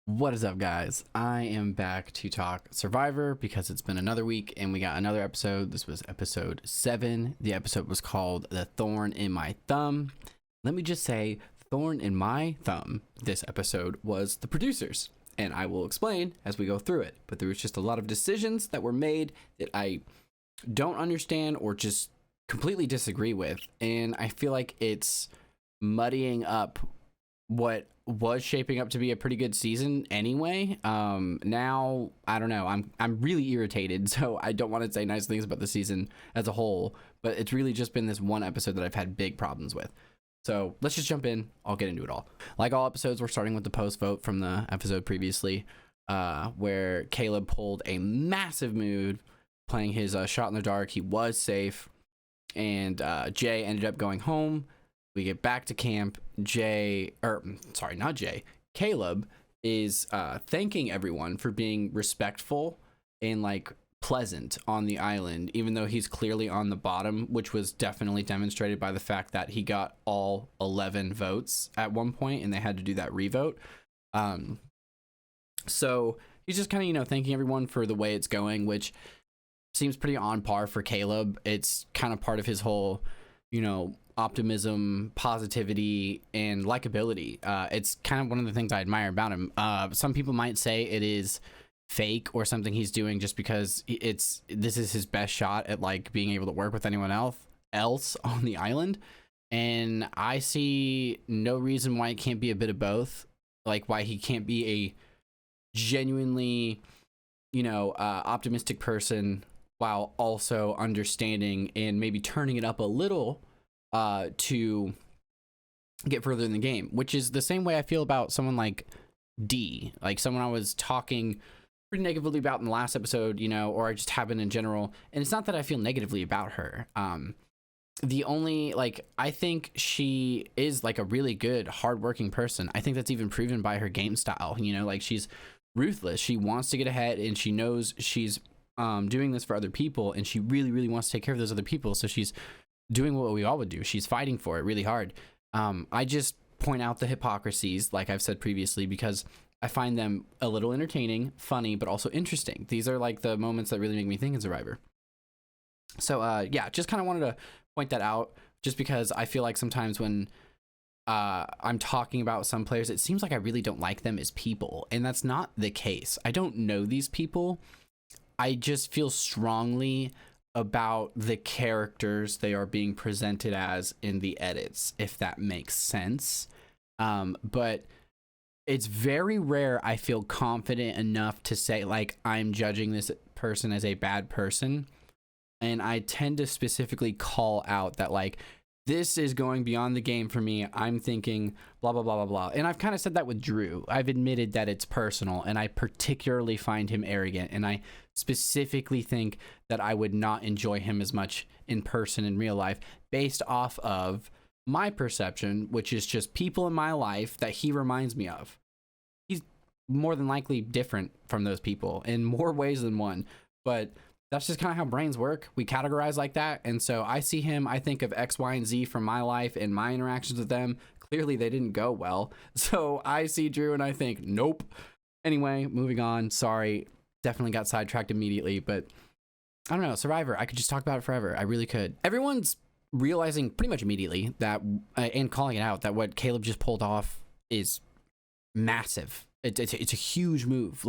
What is up, guys? I am back to talk Survivor because it's been another week and we got another episode. This was episode 7. The episode was called The Thorn in My Thumb. Let me just say, Thorn in My Thumb, this episode, was the producers. And I will explain as we go through it. But there was just a lot of decisions that were made that I don't understand or just completely disagree with. And I feel like it's muddying up what was shaping up to be a pretty good season anyway. Now I don't know, I'm really irritated, so I don't want to say nice things about the season as a whole, but it's really just been this one episode that I've had big problems with. So let's just jump in. I'll get into it all. Like all episodes, we're starting with the post vote from the episode previously, where Caleb pulled a massive move playing his shot in the dark. He was safe, and Jay ended up going home. We get back to camp. Caleb is thanking everyone for being respectful and like pleasant on the island, even though he's clearly on the bottom, which was definitely demonstrated by the fact that he got all 11 votes at one point and they had to do that revote. So he's just kind of, thanking everyone for the way it's going, which seems pretty on par for Caleb. It's kind of part of his whole, optimism, positivity, and likability. It's kind of one of the things I admire about him. Some people might say it is fake or something he's doing just because this is his best shot at like being able to work with anyone else on the island, and I see no reason why it can't be a bit of both. Like why he can't be a genuinely optimistic person while also understanding and maybe turning it up a little to get further in the game, which is the same way I feel about someone like D, like someone I was talking pretty negatively about in the last episode, or I just have been in general. And it's not that I feel negatively about her. I think she is like a really good, hardworking person. I think that's even proven by her game style. Like she's ruthless. She wants to get ahead, and she knows she's doing this for other people, and she really, really wants to take care of those other people. So she's doing what we all would do. She's fighting for it really hard. I just point out the hypocrisies, like I've said previously, because I find them a little entertaining, funny, but also interesting. These are like the moments that really make me think in Survivor. So yeah, just kind of wanted to point that out, just because I feel like sometimes when I'm talking about some players, it seems like I really don't like them as people, and that's not the case. I don't know these people. I just feel strongly about the characters they are being presented as in the edits, if that makes sense. But it's very rare I feel confident enough to say like I'm judging this person as a bad person, and I tend to specifically call out that like this is going beyond the game for me. I'm thinking blah blah blah blah blah, and I've kind of said that with Drew. I've admitted that it's personal, and I particularly find him arrogant, and I specifically think that I would not enjoy him as much in person in real life based off of my perception, which is just people in my life that he reminds me of. He's more than likely different from those people in more ways than one, but that's just kind of how brains work. We categorize like that. And so I see him, I think of X, Y, and Z from my life and my interactions with them. Clearly they didn't go well. So I see Drew and I think, nope. Anyway, moving on. Sorry. Definitely got sidetracked immediately, but I don't know. Survivor, I could just talk about it forever. I really could. Everyone's realizing pretty much immediately that, and calling it out, that what Caleb just pulled off is massive. It's a huge move.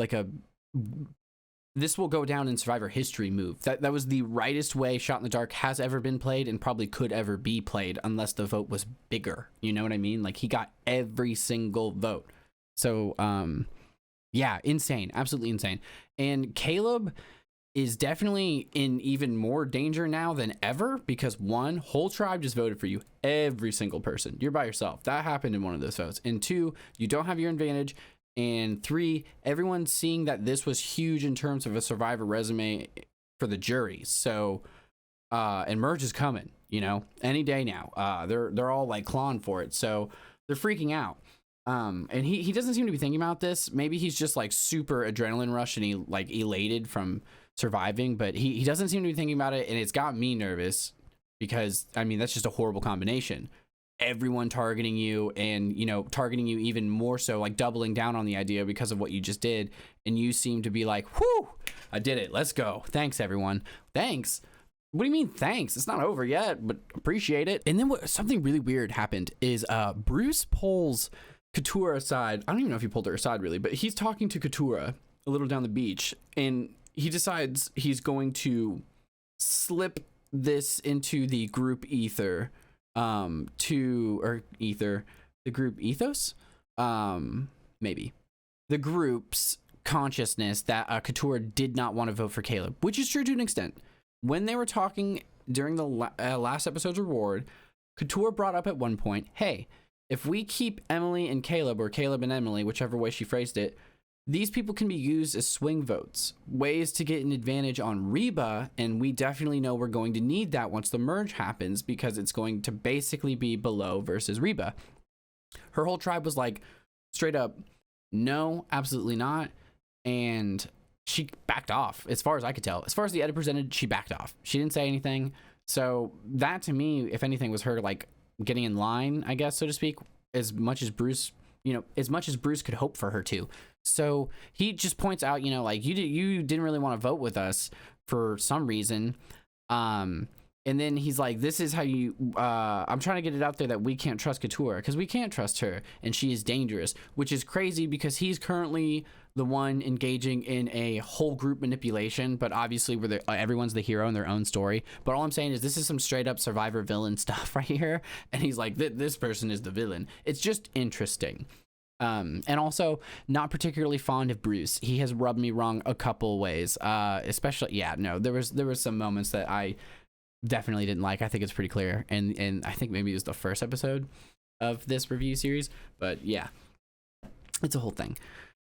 This will go down in Survivor history move. That was the rightest way Shot in the Dark has ever been played and probably could ever be played unless the vote was bigger. You know what I mean? Like he got every single vote. So, yeah, insane. Absolutely insane. And Caleb is definitely in even more danger now than ever because one, whole tribe just voted for you. Every single person. You're by yourself. That happened in one of those votes. And two, you don't have your advantage. And three, everyone's seeing that this was huge in terms of a Survivor resume for the jury. So, and merge is coming, any day now. They're all like clawing for it. So they're freaking out. And he doesn't seem to be thinking about this. Maybe he's just like super adrenaline rush and he like elated from surviving, but he doesn't seem to be thinking about it. And it's got me nervous because I mean, that's just a horrible combination. everyone targeting you, and you know, targeting you even more so, like doubling down on the idea because of what you just did, and you seem to be like, whew, I did it, let's go, thanks everyone. Thanks? What do you mean thanks? It's not over yet, but appreciate it. And then something really weird happened is Bruce pulls Katura aside. I don't even know if he pulled her aside really, but he's talking to Katura a little down the beach, and he decides he's going to slip this into the group ether, the group ethos, maybe the group's consciousness that Katura did not want to vote for Caleb, which is true to an extent. When they were talking during the last episode's reward, Katura brought up at one point, hey, if we keep Emily and Caleb, or Caleb and Emily, whichever way she phrased it, these people can be used as swing votes, ways to get an advantage on Reba, and we definitely know we're going to need that once the merge happens, because it's going to basically be Below versus Reba. Her whole tribe was like, straight up, no, absolutely not, and she backed off, as far as I could tell. As far as the edit presented, she backed off. She didn't say anything, so that to me, if anything, was her like getting in line, I guess, so to speak, as much as Bruce could hope for her to. So he just points out, you know, like, you didn't really want to vote with us for some reason. And then he's like, this is how you, I'm trying to get it out there that we can't trust Katura, because we can't trust her, and she is dangerous, which is crazy because he's currently the one engaging in a whole group manipulation, but obviously everyone's the hero in their own story. But all I'm saying is this is some straight up Survivor villain stuff right here, and he's like, this person is the villain. It's just interesting. And also not particularly fond of Bruce. He has rubbed me wrong a couple ways, especially, there was some moments that I definitely didn't like. I think it's pretty clear, and I think maybe it was the first episode of this review series, but yeah, it's a whole thing.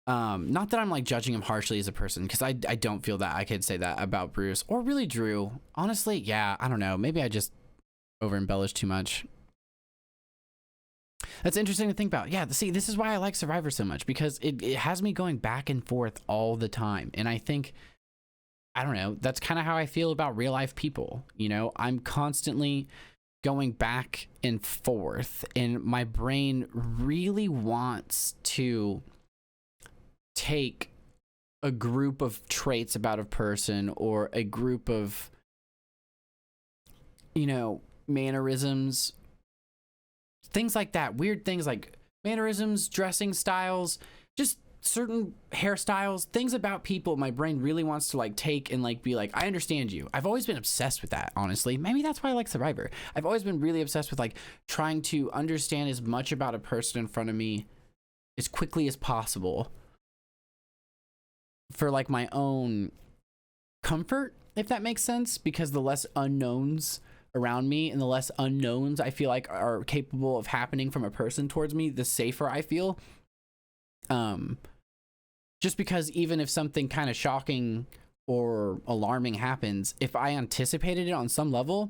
Not that I'm like judging him harshly as a person, because I don't feel that I could say that about Bruce or really Drew. Honestly, yeah, I don't know, maybe I just over embellished too much. That's interesting to think about. Yeah, see, this is why I like Survivor so much, because it has me going back and forth all the time. And I think, I don't know, that's kind of how I feel about real life people. You know, I'm constantly going back and forth, and my brain really wants to take a group of traits about a person, or a group of, you know, mannerisms, things like that, weird things like mannerisms, dressing styles, just certain hairstyles, things about people. My brain really wants to like take and like be like, I understand you. I've always been obsessed with that, honestly. Maybe that's why I like Survivor. I've always been really obsessed with like trying to understand as much about a person in front of me as quickly as possible, for like my own comfort, if that makes sense, because the less unknowns around me and the less unknowns I feel like are capable of happening from a person towards me, the safer I feel. Just because even if something kind of shocking or alarming happens, if I anticipated it on some level,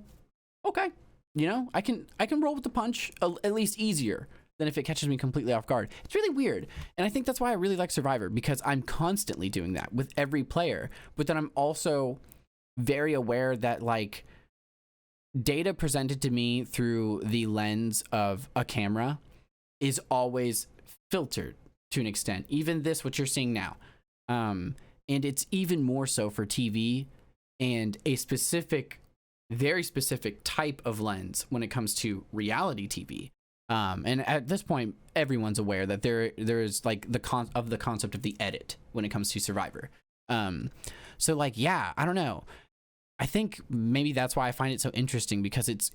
okay, you know, I can roll with the punch at least easier than if it catches me completely off guard. It's really weird. And I think that's why I really like Survivor, because I'm constantly doing that with every player. But then I'm also very aware that like data presented to me through the lens of a camera is always filtered to an extent. Even this, what you're seeing now. And it's even more so for TV and a specific, very specific type of lens when it comes to reality TV. And at this point, everyone's aware that there is like the concept of the edit when it comes to Survivor. So like, yeah, I don't know. I think maybe that's why I find it so interesting, because it's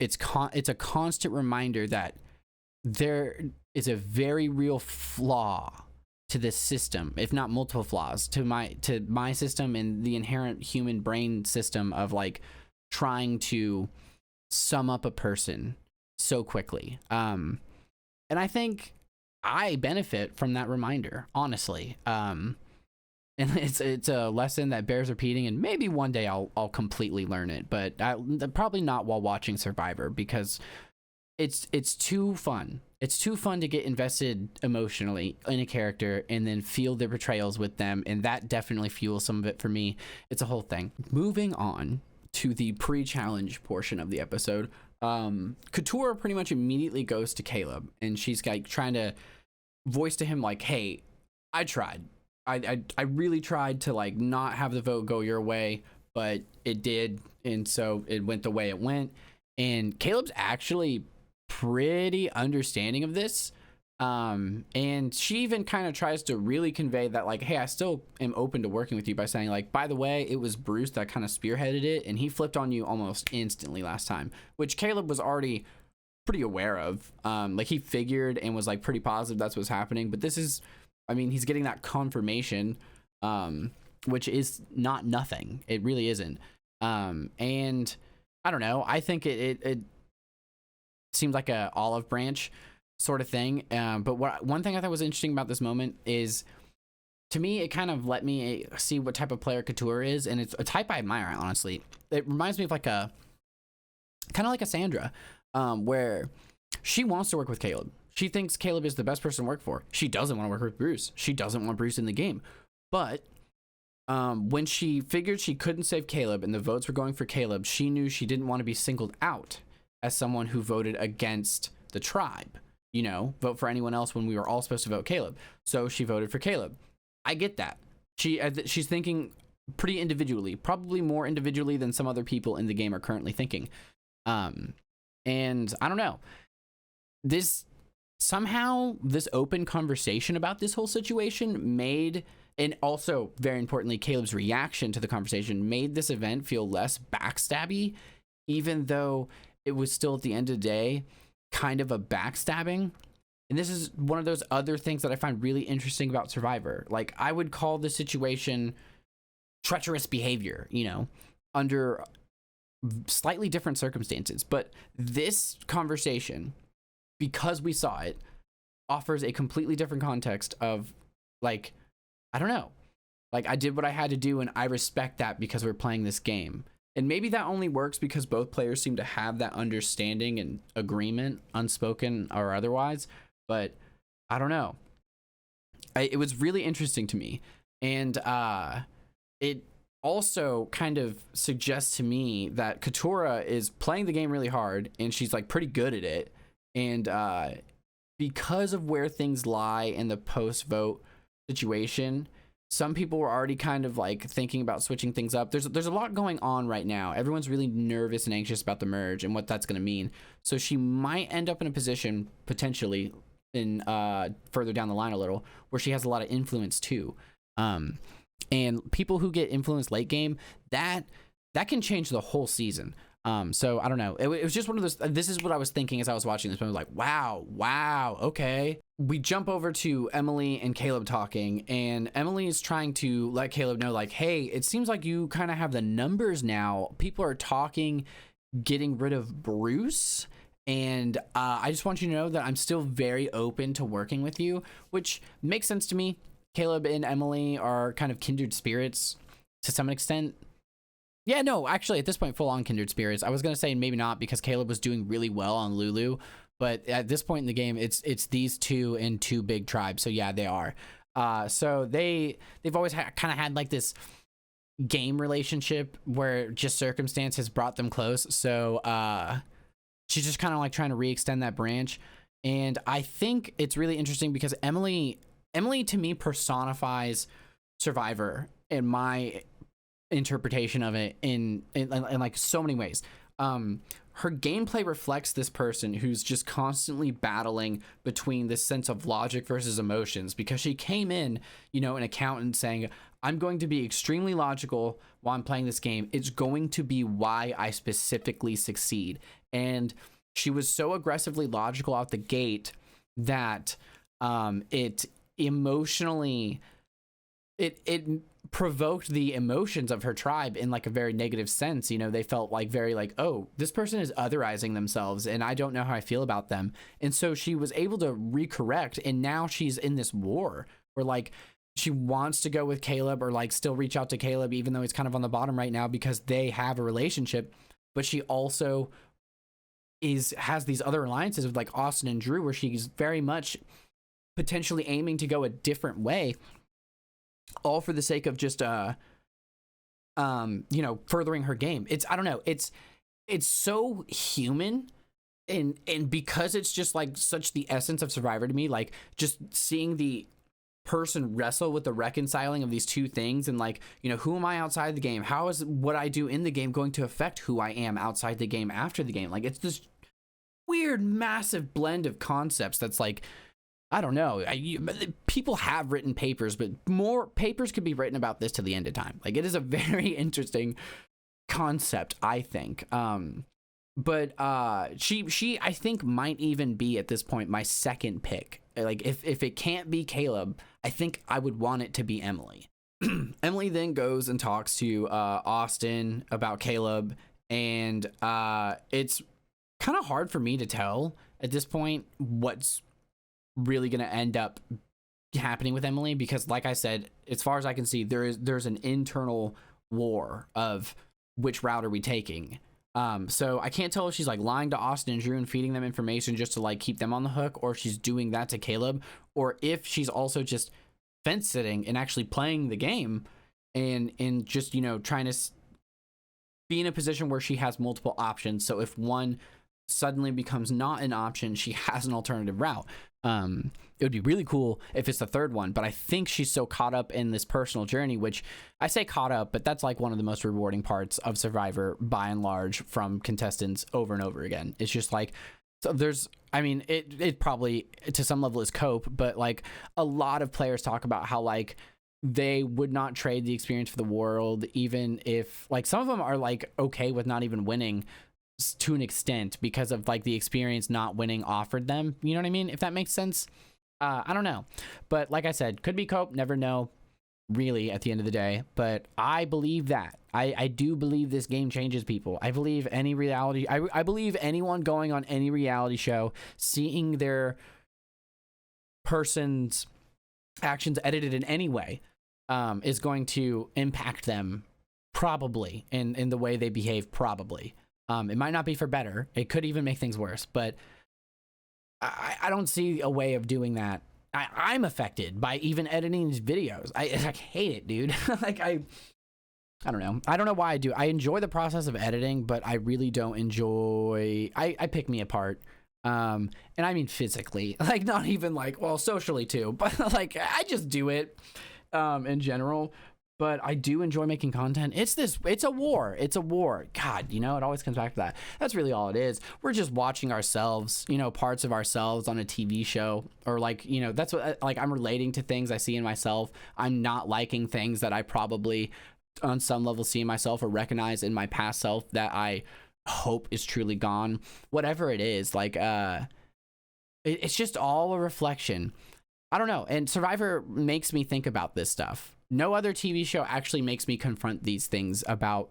a constant reminder that there is a very real flaw to this system, if not multiple flaws to my system and the inherent human brain system of like trying to sum up a person so quickly. And I think I benefit from that reminder, honestly. And it's a lesson that bears repeating, and maybe one day I'll completely learn it, but probably not while watching Survivor, because it's too fun. It's too fun to get invested emotionally in a character and then feel the betrayals with them, and that definitely fuels some of it for me. It's a whole thing. Moving on to the pre-challenge portion of the episode, Couture pretty much immediately goes to Caleb, and she's like trying to voice to him like, hey, I tried. I really tried to like not have the vote go your way, but it did, and so it went the way it went. And Caleb's actually pretty understanding of this. And she even kind of tries to really convey that like, hey, I still am open to working with you by saying like, by the way, it was Bruce that kind of spearheaded it, and he flipped on you almost instantly last time, which Caleb was already pretty aware of. Like he figured and was like pretty positive that's what's happening, but this is, I mean, he's getting that confirmation, which is not nothing. It really isn't. And I don't know. I think it seems like a olive branch sort of thing. But one thing I thought was interesting about this moment is, to me, it kind of let me see what type of player Couture is, and it's a type I admire, honestly. It reminds me of like a, kind of like a Sandra, where she wants to work with Caleb. She thinks Caleb is the best person to work for. She doesn't want to work with Bruce. She doesn't want Bruce in the game. But when she figured she couldn't save Caleb and the votes were going for Caleb, she knew she didn't want to be singled out as someone who voted against the tribe. You know, vote for anyone else when we were all supposed to vote Caleb. So she voted for Caleb. I get that. She's thinking pretty individually, probably more individually than some other people in the game are currently thinking. And I don't know. Somehow this open conversation about this whole situation made, and also very importantly, Caleb's reaction to the conversation made this event feel less backstabby, even though it was still at the end of the day kind of a backstabbing. And this is one of those other things that I find really interesting about Survivor. Like, I would call the situation treacherous behavior, you know, under slightly different circumstances. But this conversation, because we saw it, offers a completely different context of, like, I don't know. Like, I did what I had to do, and I respect that because we're playing this game. And maybe that only works because both players seem to have that understanding and agreement, unspoken or otherwise. But I don't know. It was really interesting to me. And it also kind of suggests to me that Couture is playing the game really hard, and she's like pretty good at it. And because of where things lie in the post-vote situation, some people were already kind of like thinking about switching things up. There's a lot going on right now. Everyone's really nervous and anxious about the merge and what that's going to mean. So she might end up in a position potentially in further down the line a little where she has a lot of influence too. And people who get influenced late game, that can change the whole season. So I don't know. It was just one of those. This is what I was thinking as I was watching this. I was like, wow, okay. We jump over to Emily and Caleb talking, and Emily is trying to let Caleb know, like, hey, it seems like you kind of have the numbers now. People are talking, getting rid of Bruce, and I just want you to know that I'm still very open to working with you, which makes sense to me. Caleb and Emily are kind of kindred spirits to some extent. Yeah, no, actually, at this point, full-on kindred spirits. I was going to say maybe not because Caleb was doing really well on Lulu, but at this point in the game, it's these two and two big tribes. So yeah, they are. So they've always kind of had like this game relationship where just circumstance has brought them close. So she's just kind of like trying to re-extend that branch. And I think it's really interesting because Emily to me personifies Survivor in my interpretation of it in like so many ways. Her gameplay reflects this person who's just constantly battling between this sense of logic versus emotions, because she came in, you know, an accountant saying, I'm going to be extremely logical while I'm playing this game. It's going to be why I specifically succeed. And she was so aggressively logical out the gate that it emotionally it provoked the emotions of her tribe in like a very negative sense. You know, they felt like very like, oh, this person is otherizing themselves and I don't know how I feel about them. And so she was able to recorrect, and now she's in this war where like she wants to go with Caleb or like still reach out to Caleb even though he's kind of on the bottom right now because they have a relationship, but she also has these other alliances with like Austin and Drew where she's very much potentially aiming to go a different way, all for the sake of just you know, furthering her game. I don't know, it's so human, and because it's just like such the essence of Survivor to me, like just seeing the person wrestle with the reconciling of these two things, and like, you know, who am I outside the game, how is what I do in the game going to affect who I am outside the game after the game. Like, it's this weird massive blend of concepts that's like, I don't know, people have written papers, but more papers could be written about this to the end of time. Like, it is a very interesting concept, I think. But she I think might even be at this point my second pick. Like, if it can't be Caleb, I think I would want it to be Emily. Emily then goes and talks to Austin about Caleb, and it's kind of hard for me to tell at this point what's really going to end up happening with Emily, because like I said, as far as I can see, there's an internal war of which route are we taking. So I can't tell if she's like lying to Austin and Drew and feeding them information just to like keep them on the hook, or if she's doing that to Caleb, or if she's also just fence sitting and actually playing the game and just, you know, trying to be in a position where she has multiple options. So if one suddenly becomes not an option, she has an alternative route. It would be really cool if it's the third one, but I think she's so caught up in this personal journey, which I say caught up, but that's like one of the most rewarding parts of Survivor by and large from contestants over and over again. It's just like, so there's, I mean, it probably to some level is cope, but like a lot of players talk about how like they would not trade the experience for the world, even if like some of them are like okay with not even winning to an extent because of like the experience not winning offered them, you know what I mean, if that makes sense. I don't know, but like I said, could be cope, never know really at the end of the day. But I believe that I do believe this game changes people. I believe any reality, I believe anyone going on any reality show, seeing their person's actions edited in any way is going to impact them probably in the way they behave, probably. It might not be for better. It could even make things worse, but I don't see a way of doing that. I'm affected by even editing these videos. I hate it, dude. Like, I don't know. I don't know why I do. I enjoy the process of editing, but I really don't enjoy, I pick me apart. And I mean physically, like not even like, well, socially too, but like I just do it in general. But I do enjoy making content. It's a war. It's a war. God, you know, it always comes back to that. That's really all it is. We're just watching ourselves, you know, parts of ourselves on a TV show, or like, you know, that's what, like, I'm relating to things I see in myself. I'm not liking things that I probably on some level see in myself or recognize in my past self that I hope is truly gone. Whatever it is, like, it's just all a reflection. I don't know. And Survivor makes me think about this stuff. No other TV show actually makes me confront these things about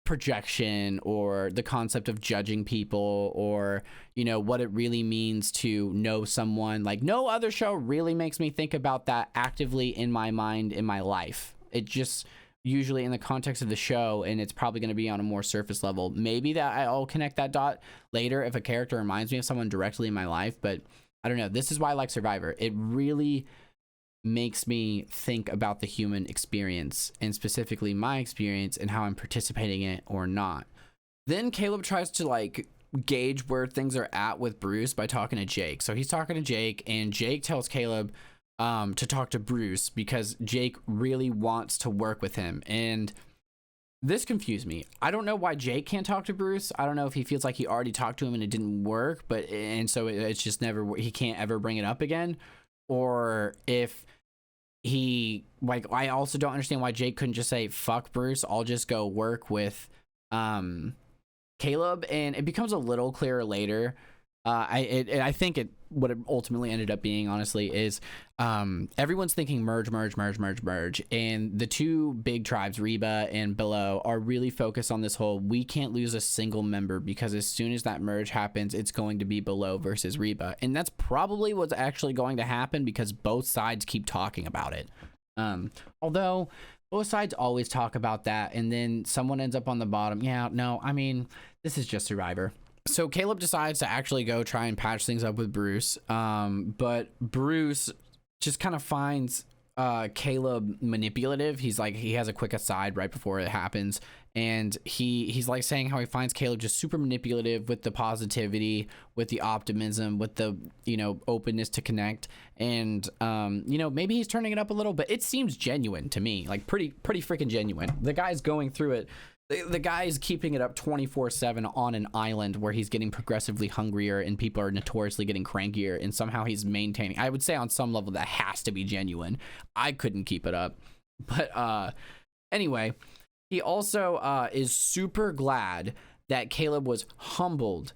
projection or the concept of judging people, or, you know, what it really means to know someone. Like, no other show really makes me think about that actively in my mind, in my life. It just usually in the context of the show, and it's probably going to be on a more surface level. Maybe that I'll connect that dot later if a character reminds me of someone directly in my life, but I don't know. This is why I like Survivor. It really makes me think about the human experience, and specifically my experience and how I'm participating in it or not. Then Caleb tries to like gauge where things are at with Bruce by talking to Jake. So he's talking to Jake, and Jake tells Caleb to talk to Bruce because Jake really wants to work with him. And this confused me. I don't know why Jake can't talk to Bruce. I don't know if he feels like he already talked to him and it didn't work, and so it's just never, he can't ever bring it up again. Or if he, like, I also don't understand why Jake couldn't just say, fuck Bruce, I'll just go work with Caleb. And it becomes a little clearer later. I think what it ultimately ended up being, honestly, is everyone's thinking merge, and the two big tribes, Reba and Below, are really focused on this whole, we can't lose a single member, because as soon as that merge happens, it's going to be Below versus Reba, and that's probably what's actually going to happen because both sides keep talking about it. Although both sides always talk about that, and then someone ends up on the bottom. Yeah, no, I mean, this is just Survivor. So Caleb decides to actually go try and patch things up with Bruce, but Bruce just kind of finds Caleb manipulative. He's like, he has a quick aside right before it happens, and he's like saying how he finds Caleb just super manipulative with the positivity, with the optimism, with the, you know, openness to connect, and you know, maybe he's turning it up a little, but it seems genuine to me, like pretty freaking genuine. The guy's going through it. The guy is keeping it up 24/7 on an island where he's getting progressively hungrier and people are notoriously getting crankier, and somehow he's maintaining. I would say on some level that has to be genuine. I couldn't keep it up. But anyway, he also is super glad that Caleb was humbled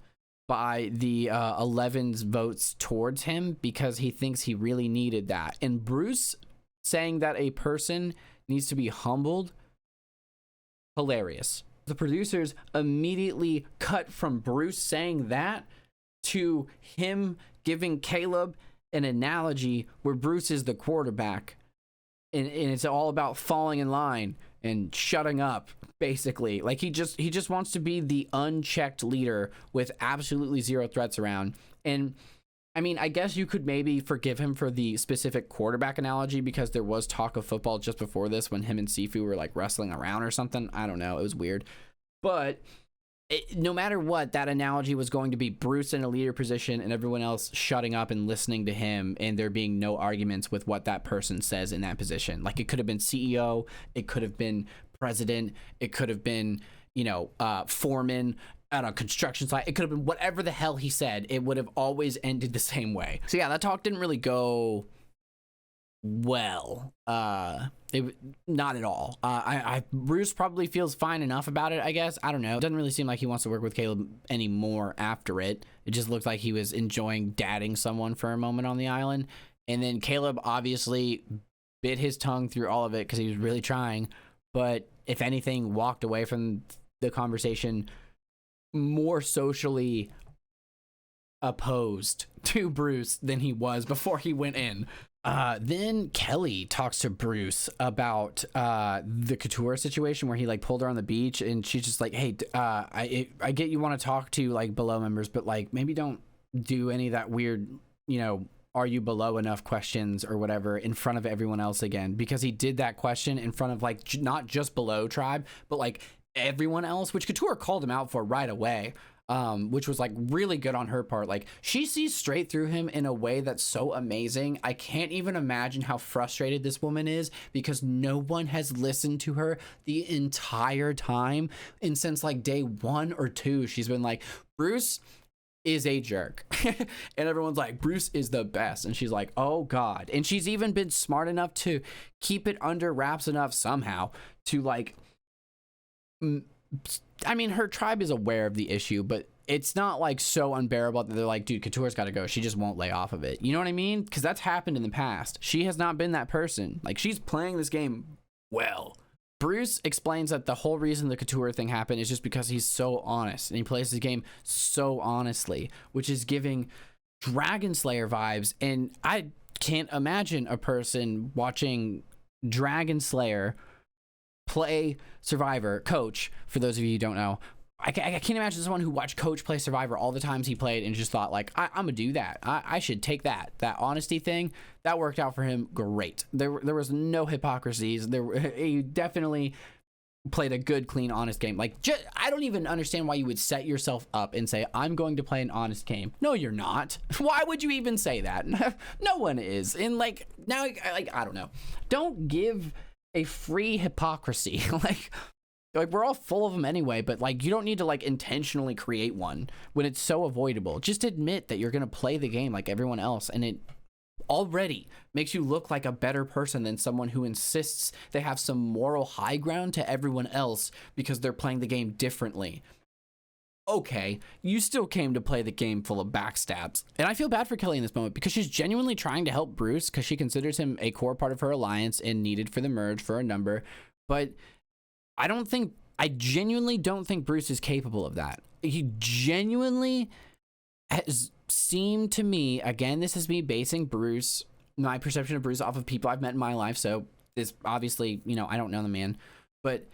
by the 11's votes towards him, because he thinks he really needed that. And Bruce saying that a person needs to be humbled, hilarious. The producers immediately cut from Bruce saying that to him giving Caleb an analogy where Bruce is the quarterback, and it's all about falling in line and shutting up, basically. Like he just wants to be the unchecked leader with absolutely zero threats around. And I mean, I guess you could maybe forgive him for the specific quarterback analogy, because there was talk of football just before this when him and Sifu were like wrestling around or something. I don't know. It was weird. But no matter what, that analogy was going to be Bruce in a leader position and everyone else shutting up and listening to him, and there being no arguments with what that person says in that position. Like, it could have been CEO, it could have been president, it could have been, you know, foreman at a construction site. It could have been whatever the hell he said. It would have always ended the same way. So yeah, that talk didn't really go well. Not at all. Bruce probably feels fine enough about it, I guess. I don't know. It doesn't really seem like he wants to work with Caleb anymore after it. It just looked like he was enjoying dadding someone for a moment on the island. And then Caleb obviously bit his tongue through all of it because he was really trying. But if anything, walked away from the conversation more socially opposed to Bruce than he was before he went in. Then Kelly talks to Bruce about the Couture situation where he like pulled her on the beach, and she's just like, hey, I get you want to talk to like below members, but like maybe don't do any of that weird, you know, are you below enough questions or whatever in front of everyone else again, because he did that question in front of like not just below tribe, but like everyone else, which Couture called him out for right away. Which was like really good on her part. Like, she sees straight through him in a way that's so amazing. I can't even imagine how frustrated this woman is, because no one has listened to her the entire time. And since like day 1 or 2, she's been like, Bruce is a jerk. And everyone's like, Bruce is the best. And she's like, oh God. And she's even been smart enough to keep it under wraps enough somehow to like, I mean, her tribe is aware of the issue, but it's not like so unbearable that they're like, dude, Couture's got to go. She just won't lay off of it. You know what I mean? Because that's happened in the past. She has not been that person. Like, she's playing this game well. Bruce explains that the whole reason the Couture thing happened is just because he's so honest, and he plays the game so honestly, which is giving Dragon Slayer vibes. And I can't imagine a person watching Dragon Slayer play Survivor, Coach, for those of you who don't know. I can't imagine someone who watched Coach play Survivor all the times he played and just thought like, I'm gonna do that. I should take that honesty thing. That worked out for him great. There was no hypocrisies. He definitely played a good, clean, honest game. Like, I don't even understand why you would set yourself up and say, I'm going to play an honest game. No, you're not. Why would you even say that? No one is. And like, now, like, I don't know. Don't give a free hypocrisy. like we're all full of them anyway, but like, you don't need to like intentionally create one when it's so avoidable. Just admit that you're going to play the game like everyone else, and it already makes you look like a better person than someone who insists they have some moral high ground to everyone else because they're playing the game differently. Okay, you still came to play the game full of backstabs. And I feel bad for Kelly in this moment, because she's genuinely trying to help Bruce, because she considers him a core part of her alliance and needed for the merge for a number. But I genuinely don't think Bruce is capable of that. He genuinely has seemed to me, again, this is me basing my perception of Bruce off of people I've met in my life. So this obviously, you know, I don't know the man, but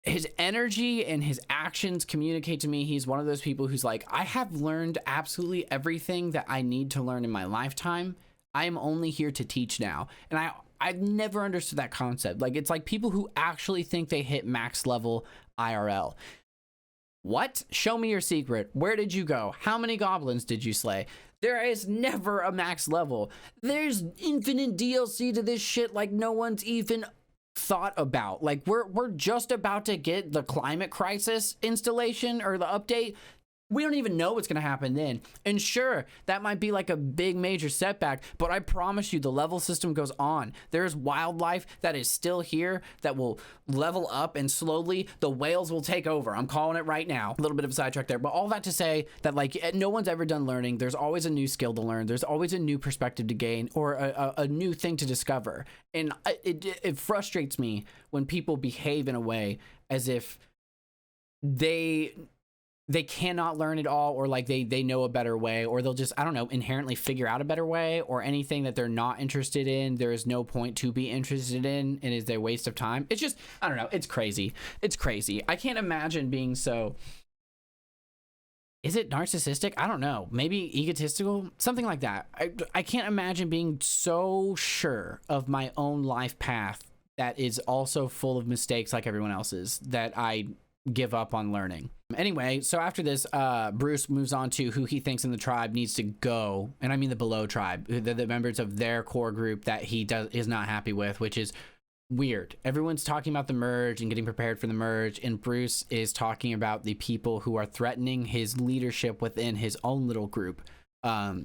his energy and his actions communicate to me he's one of those people who's like, I have learned absolutely everything that I need to learn in my lifetime. I am only here to teach now. And I've never understood that concept. Like, it's like people who actually think they hit max level IRL. What? Show me your secret. Where did you go? How many goblins did you slay? There is never a max level. There's infinite DLC to this shit like no one's even thought about. Like, we're just about to get the climate crisis installation or the update. We don't even know what's going to happen then. And sure, that might be like a big major setback, but I promise you the level system goes on. There's wildlife that is still here that will level up, and slowly the whales will take over. I'm calling it right now. A little bit of a sidetrack there, but all that to say that, like, no one's ever done learning. There's always a new skill to learn. There's always a new perspective to gain, or a new thing to discover. And it frustrates me when people behave in a way as if they cannot learn it all, or like they know a better way, or they'll just, I don't know, inherently figure out a better way, or anything that they're not interested in, there is no point to be interested in, and is a waste of time. It's just, I don't know, it's crazy. It's crazy. I can't imagine being so, is it narcissistic? I don't know. Maybe egotistical? Something like that. I can't imagine being so sure of my own life path that is also full of mistakes like everyone else's, that I give up on learning. Anyway, so after this, Bruce moves on to who he thinks in the tribe needs to go, and I mean the below tribe, the members of their core group that he is not happy with, which is weird. Everyone's talking about the merge and getting prepared for the merge, and Bruce is talking about the people who are threatening his leadership within his own little group. I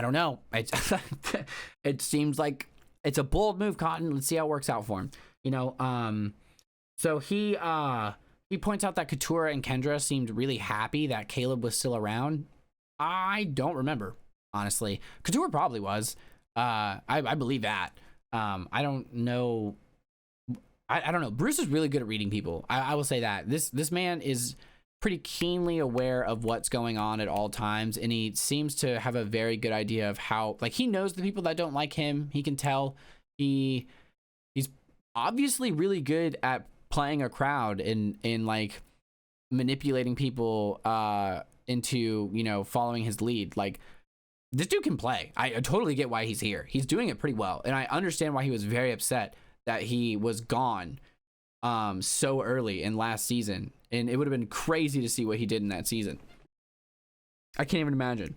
don't know. It seems like it's a bold move, Cotton. Let's see how it works out for him. You know, so he points out that Katura and Kendra seemed really happy that Caleb was still around. I don't remember, honestly. Katura probably was. I believe that. I don't know. I don't know. Bruce is really good at reading people. I will say that. This man is pretty keenly aware of what's going on at all times, and he seems to have a very good idea of how, like, he knows the people that don't like him. He can tell. He's obviously really good at playing a crowd and like manipulating people into, you know, following his lead. Like, this dude can play. I totally get why he's here. He's doing it pretty well, and I understand why he was very upset that he was gone so early in last season, and it would have been crazy to see what he did in that season. I can't even imagine.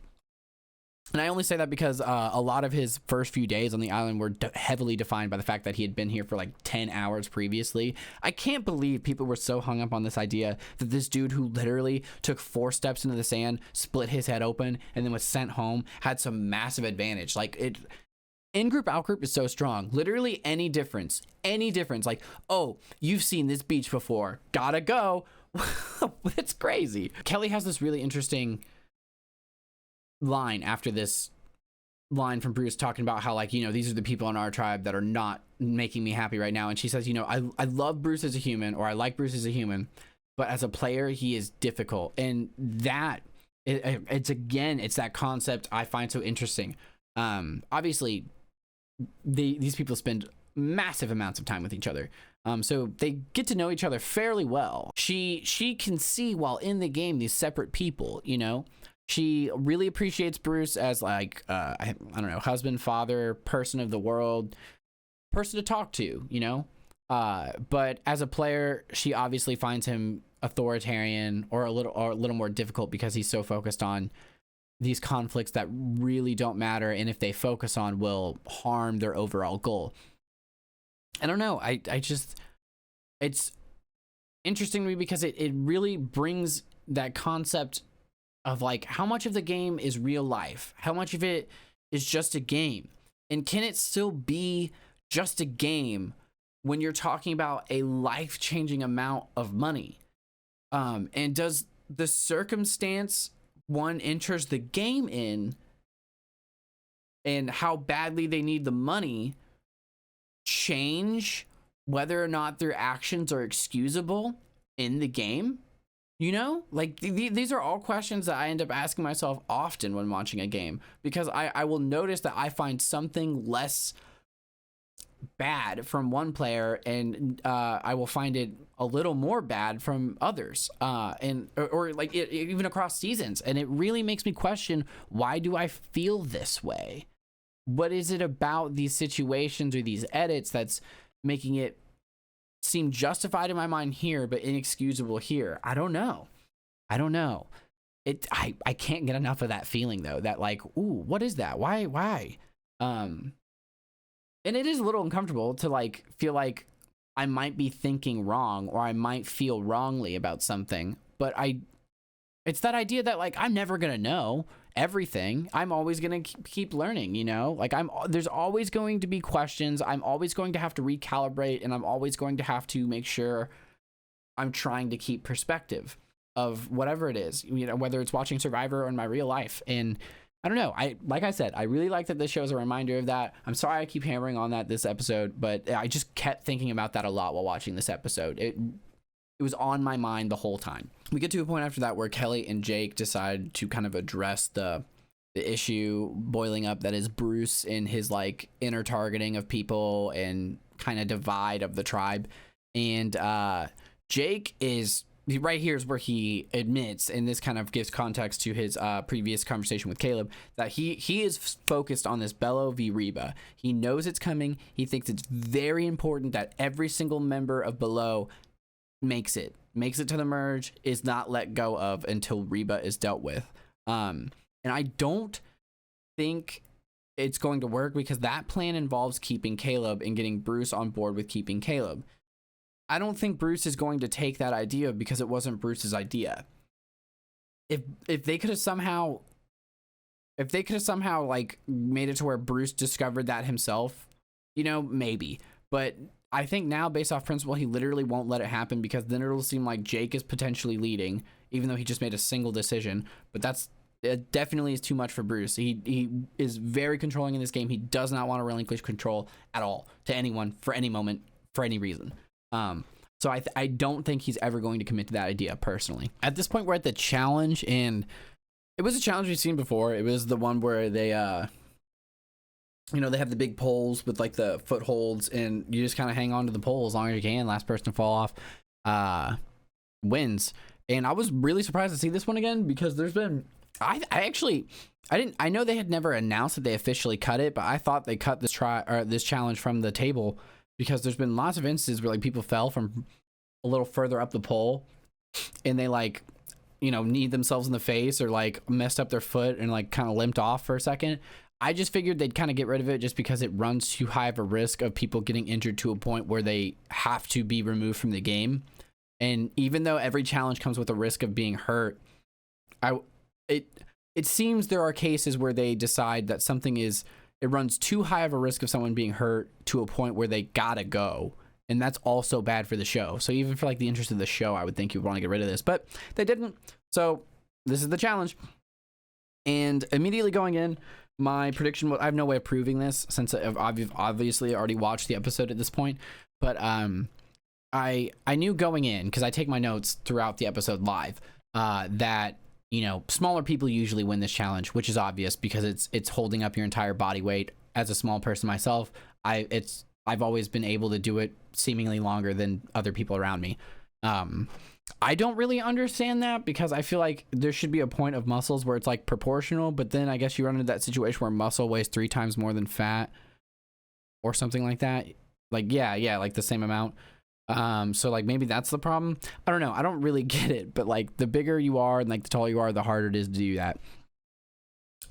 And I only say that because a lot of his first few days on the island were heavily defined by the fact that he had been here for like 10 hours previously. I can't believe people were so hung up on this idea that this dude who literally took 4 steps into the sand, split his head open, and then was sent home had some massive advantage. Like, it, in-group, out-group is so strong. Literally any difference. Like, oh, you've seen this beach before. Gotta go. It's crazy. Kelly has this really interesting line after this line from Bruce talking about how, like, you know, these are the people in our tribe that are not making me happy right now. And she says, you know, I love Bruce as a human, or I like Bruce as a human, but as a player, he is difficult. And that it's that concept I find so interesting. Obviously these people spend massive amounts of time with each other. So they get to know each other fairly well. She can see while in the game these separate people, you know. She really appreciates Bruce as, like, I don't know, husband, father, person of the world, person to talk to, you know? But as a player, she obviously finds him authoritarian, or a little more difficult, because he's so focused on these conflicts that really don't matter, and if they focus on, will harm their overall goal. I don't know. I just, it's interesting to me because it really brings that concept of, like, how much of the game is real life? How much of it is just a game? And can it still be just a game when you're talking about a life-changing amount of money? And does the circumstance one enters the game in, and how badly they need the money, change whether or not their actions are excusable in the game? You know, like, these are all questions that I end up asking myself often when watching a game, because I will notice that I find something less bad from one player, and I will find it a little more bad from others, or like even across seasons. And it really makes me question, why do I feel this way? what is it about these situations or these edits that's making it seem justified in my mind here, but inexcusable here? I don't know. I can't get enough of that feeling though, that like, ooh, what is that? Why? And it is a little uncomfortable to like feel like I might be thinking wrong or I might feel wrongly about something, but it's that idea that like I'm never gonna know everything. I'm always gonna keep learning, you know, like there's always going to be questions. I'm always going to have to recalibrate, and I'm always going to have to make sure I'm trying to keep perspective of whatever it is, you know, whether it's watching Survivor or in my real life. And I don't know, like I said, I really like that this show is a reminder of that. I'm sorry I keep hammering on that this episode, but I just kept thinking about that a lot while watching this episode. It was on my mind the whole time. We get to a point after that where Kelly and Jake decide to kind of address the issue boiling up that is Bruce in his like inner targeting of people and kind of divide of the tribe. And Jake is right here is where he admits, and this kind of gives context to his previous conversation with Caleb, that he is focused on this Bello v Reba. He knows it's coming. He thinks it's very important that every single member of Bello makes it to the merge, is not let go of until Reba is dealt with. And I don't think it's going to work, because that plan involves keeping Caleb and getting Bruce on board with keeping Caleb. I don't think Bruce is going to take that idea, because it wasn't Bruce's idea. If they could have somehow like made it to where Bruce discovered that himself, you know, maybe. But I think now, based off principle, he literally won't let it happen, because then it'll seem like Jake is potentially leading, even though he just made a single decision. But it definitely is too much for Bruce. He is very controlling in this game. He does not want to relinquish control at all to anyone for any moment, for any reason. So I don't think he's ever going to commit to that idea personally. At this point, we're at the challenge, and it was a challenge we've seen before. It was the one where they, you know, they have the big poles with like the footholds, and you just kind of hang on to the pole as long as you can. Last person to fall off wins. And I was really surprised to see this one again, because there's been, I know they had never announced that they officially cut it, but I thought they cut this challenge from the table, because there's been lots of instances where like people fell from a little further up the pole, and they like, you know, kneed themselves in the face or like messed up their foot and like kind of limped off for a second. I just figured they'd kind of get rid of it, just because it runs too high of a risk of people getting injured to a point where they have to be removed from the game. And even though every challenge comes with a risk of being hurt, it seems there are cases where they decide that it runs too high of a risk of someone being hurt to a point where they gotta go. And that's also bad for the show. So even for like the interest of the show, I would think you would want to get rid of this, but they didn't. So this is the challenge. And immediately going in, my prediction was, I have no way of proving this, since I've obviously already watched the episode at this point, but I knew going in, because I take my notes throughout the episode live, that, you know, smaller people usually win this challenge, which is obvious, because it's holding up your entire body weight. As a small person myself, I've always been able to do it seemingly longer than other people around me. I don't really understand that, because I feel like there should be a point of muscles where it's like proportional, but then I guess you run into that situation where muscle weighs 3 times more than fat or something like that. Like, yeah, like the same amount. So like maybe that's the problem. I don't know. I don't really get it, but like the bigger you are and like the taller you are, the harder it is to do that.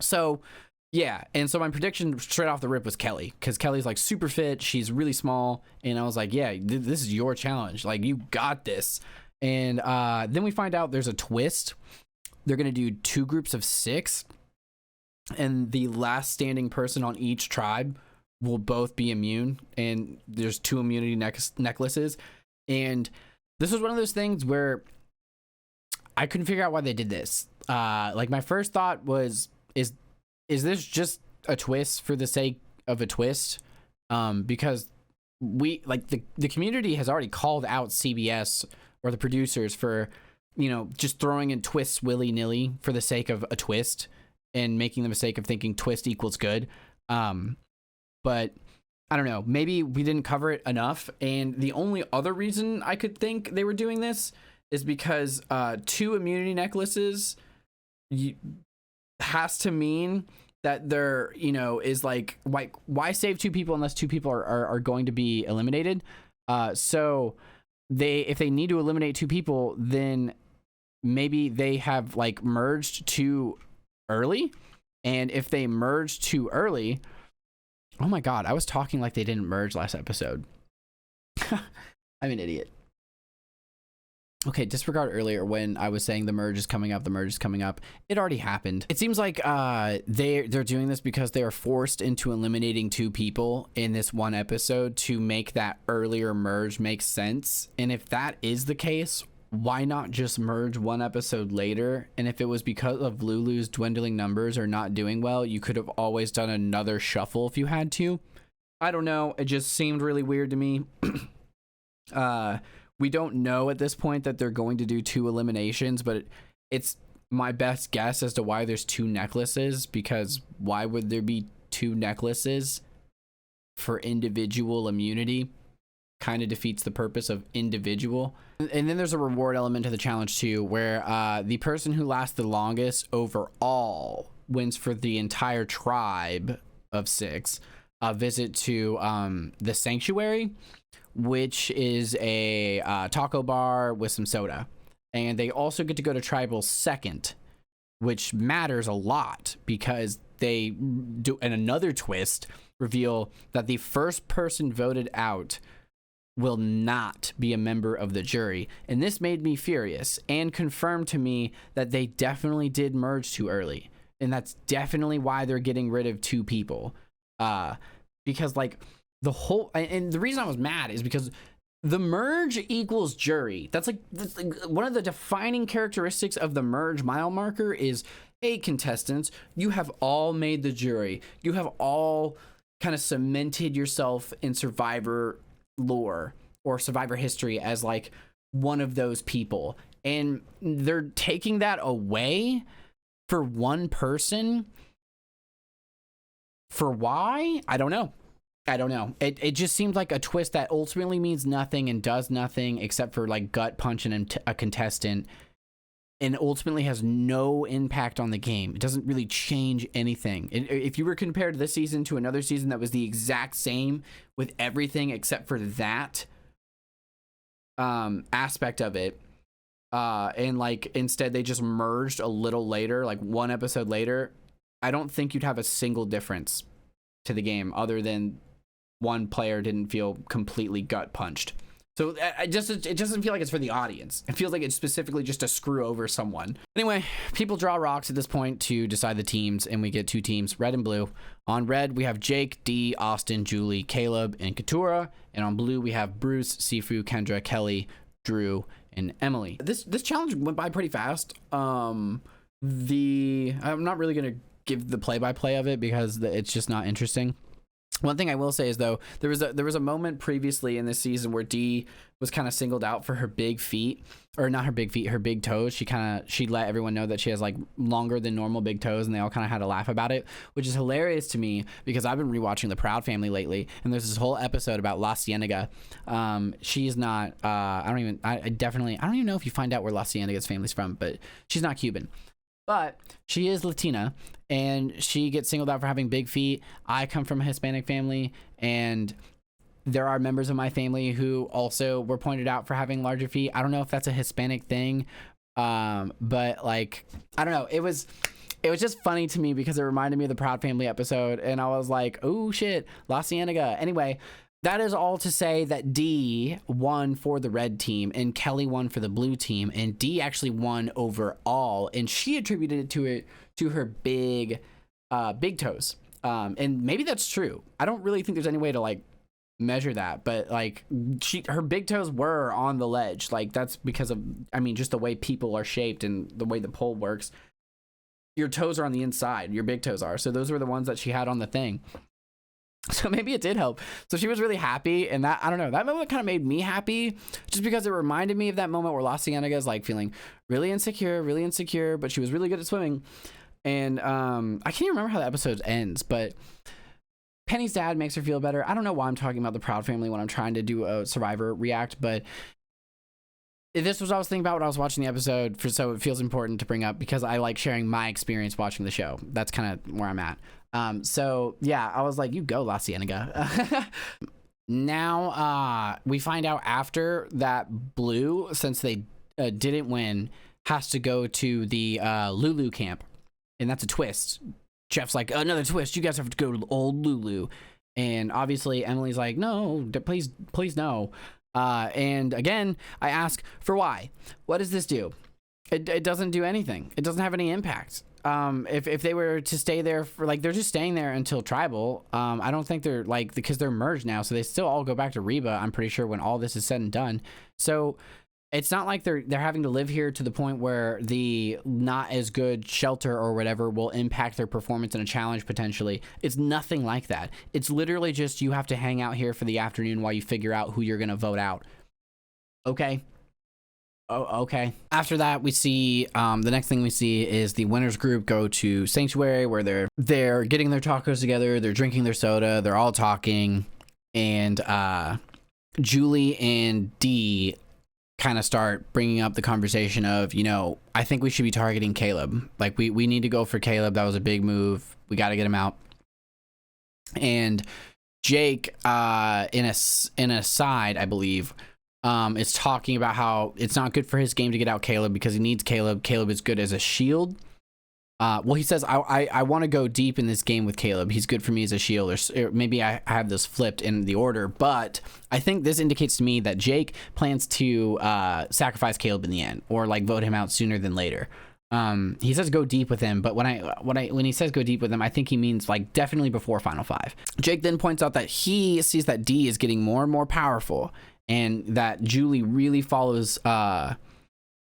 So yeah. And so my prediction straight off the rip was Kelly, because Kelly's like super fit. She's really small. And I was like, yeah, this is your challenge. Like, you got this. And then we find out there's a twist. They're going to do 2 groups of 6, and the last standing person on each tribe will both be immune, and there's 2 immunity necklaces. And this was one of those things where I couldn't figure out why they did this. Like, my first thought was, is this just a twist for the sake of a twist? Because we, like, the community has already called out CBS or the producers for, you know, just throwing in twists willy-nilly for the sake of a twist and making the mistake of thinking twist equals good. But I don't know, maybe we didn't cover it enough. And the only other reason I could think they were doing this is because 2 immunity necklaces has to mean that there, you know, is like, why save two people unless two people are going to be eliminated? So if they need to eliminate two people, then maybe they have like merged too early. And if they merge too early, oh my God, I was talking like they didn't merge last episode. I'm an idiot. Okay, disregard earlier when I was saying the merge is coming up, the merge is coming up. It already happened. It seems like they're doing this because they are forced into eliminating two people in this one episode to make that earlier merge make sense. And if that is the case, why not just merge one episode later? And if it was because of Lulu's dwindling numbers or not doing well, you could have always done another shuffle if you had to. I don't know. It just seemed really weird to me. We don't know at this point that they're going to do two eliminations, but it's my best guess as to why there's two necklaces, because why would there be two necklaces for individual immunity? Kind of defeats the purpose of individual. And then there's a reward element to the challenge too, where the person who lasts the longest overall wins for the entire tribe of 6 a visit to the sanctuary, which is a taco bar with some soda. And they also get to go to tribal second, which matters a lot because they do, and another twist, reveal that the first person voted out will not be a member of the jury. And this made me furious and confirmed to me that they definitely did merge too early. And that's definitely why they're getting rid of 2 people. Because like the whole, and the reason I was mad is because the merge equals jury. That's like one of the defining characteristics of the merge mile marker is, hey, contestants, you have all made the jury. You have all kind of cemented yourself in Survivor lore or Survivor history as like one of those people. And they're taking that away for one person. For why? I don't know. It just seems like a twist that ultimately means nothing and does nothing except for like gut punching a contestant, and ultimately has no impact on the game. It doesn't really change anything. If you were compared this season to another season that was the exact same with everything except for that aspect of it, and like instead they just merged a little later, like one episode later, I don't think you'd have a single difference to the game other than one player didn't feel completely gut punched. So it doesn't feel like it's for the audience. It feels like it's specifically just to screw over someone. Anyway, people draw rocks at this point to decide the teams, and we get 2 teams, red and blue. On red, we have Jake, Dee, Austin, Julie, Caleb, and Katura. And on blue, we have Bruce, Sifu, Kendra, Kelly, Drew, and Emily. This challenge went by pretty fast. I'm not really going to give the play-by-play of it because it's just not interesting. One thing I will say is, though, there was a moment previously in this season where Dee was kind of singled out for her big feet, or not her big feet, her big toes. She let everyone know that she has like longer than normal big toes, and they all kind of had a laugh about it, which is hilarious to me because I've been rewatching The Proud Family lately, and there's this whole episode about La Cienega. She's not. I don't even know if you find out where La Cienega's family's from, but she's not Cuban. But she is Latina, and she gets singled out for having big feet. I come from a Hispanic family, and there are members of my family who also were pointed out for having larger feet. I don't know if that's a Hispanic thing, but like, I don't know. It was just funny to me because it reminded me of the Proud Family episode, and I was like, oh shit, La Cienega. Anyway, that is all to say that Dee won for the red team and Kelly won for the blue team, and Dee actually won overall, and she attributed it to her big toes. And maybe that's true. I don't really think there's any way to like measure that, but like her big toes were on the ledge. Like that's because of, I mean, just the way people are shaped and the way the pole works. Your toes are on the inside, your big toes are. So those were the ones that she had on the thing. So maybe it did help. So she was really happy, and that, I don't know, that moment kind of made me happy just because it reminded me of that moment where La Cienega is like feeling really insecure, but she was really good at swimming. And I can't even remember how the episode ends, but Penny's dad makes her feel better. I don't know why I'm talking about the Proud Family when I'm trying to do a Survivor react, but this was what I was thinking about when I was watching the episode, so it feels important to bring up because I like sharing my experience watching the show. That's kind of where I'm at. So yeah, I was like, you go, La Cienega. Now we find out after that Blue, since they didn't win, has to go to the Lulu camp, and that's a twist. Jeff's like, another twist, you guys have to go to old Lulu. And obviously Emily's like, no, please no. And again, I ask for why. What does this do? It doesn't do anything. It doesn't have any impact. If they were to stay there for, like, they're just staying there until tribal. I don't think they're, like, because they're merged now, so they still all go back to Reba, I'm pretty sure, when all this is said and done. So it's not like they're having to live here to the point where the not as good shelter or whatever will impact their performance in a challenge potentially. It's nothing like that. It's literally just you have to hang out here for the afternoon while you figure out who you're going to vote out. Okay. Oh, okay. After that, we see the next thing we see is the winners group go to Sanctuary, where they're getting their tacos together, they're drinking their soda, they're all talking, and Julie and Dee kind of start bringing up the conversation of, you know, I think we should be targeting Caleb. Like, we need to go for Caleb. That was a big move. We got to get him out. And Jake, in a side, I believe, is talking about how it's not good for his game to get out Caleb because he needs Caleb. Caleb is good as a shield. Well, he says, I want to go deep in this game with Caleb. He's good for me as a shield. Or maybe I have this flipped in the order, but I think this indicates to me that Jake plans to sacrifice Caleb in the end, or like vote him out sooner than later. He says go deep with him, but when he says go deep with him, I think he means like definitely before Final Five. Jake then points out that he sees that Dee is getting more and more powerful, and that Julie really follows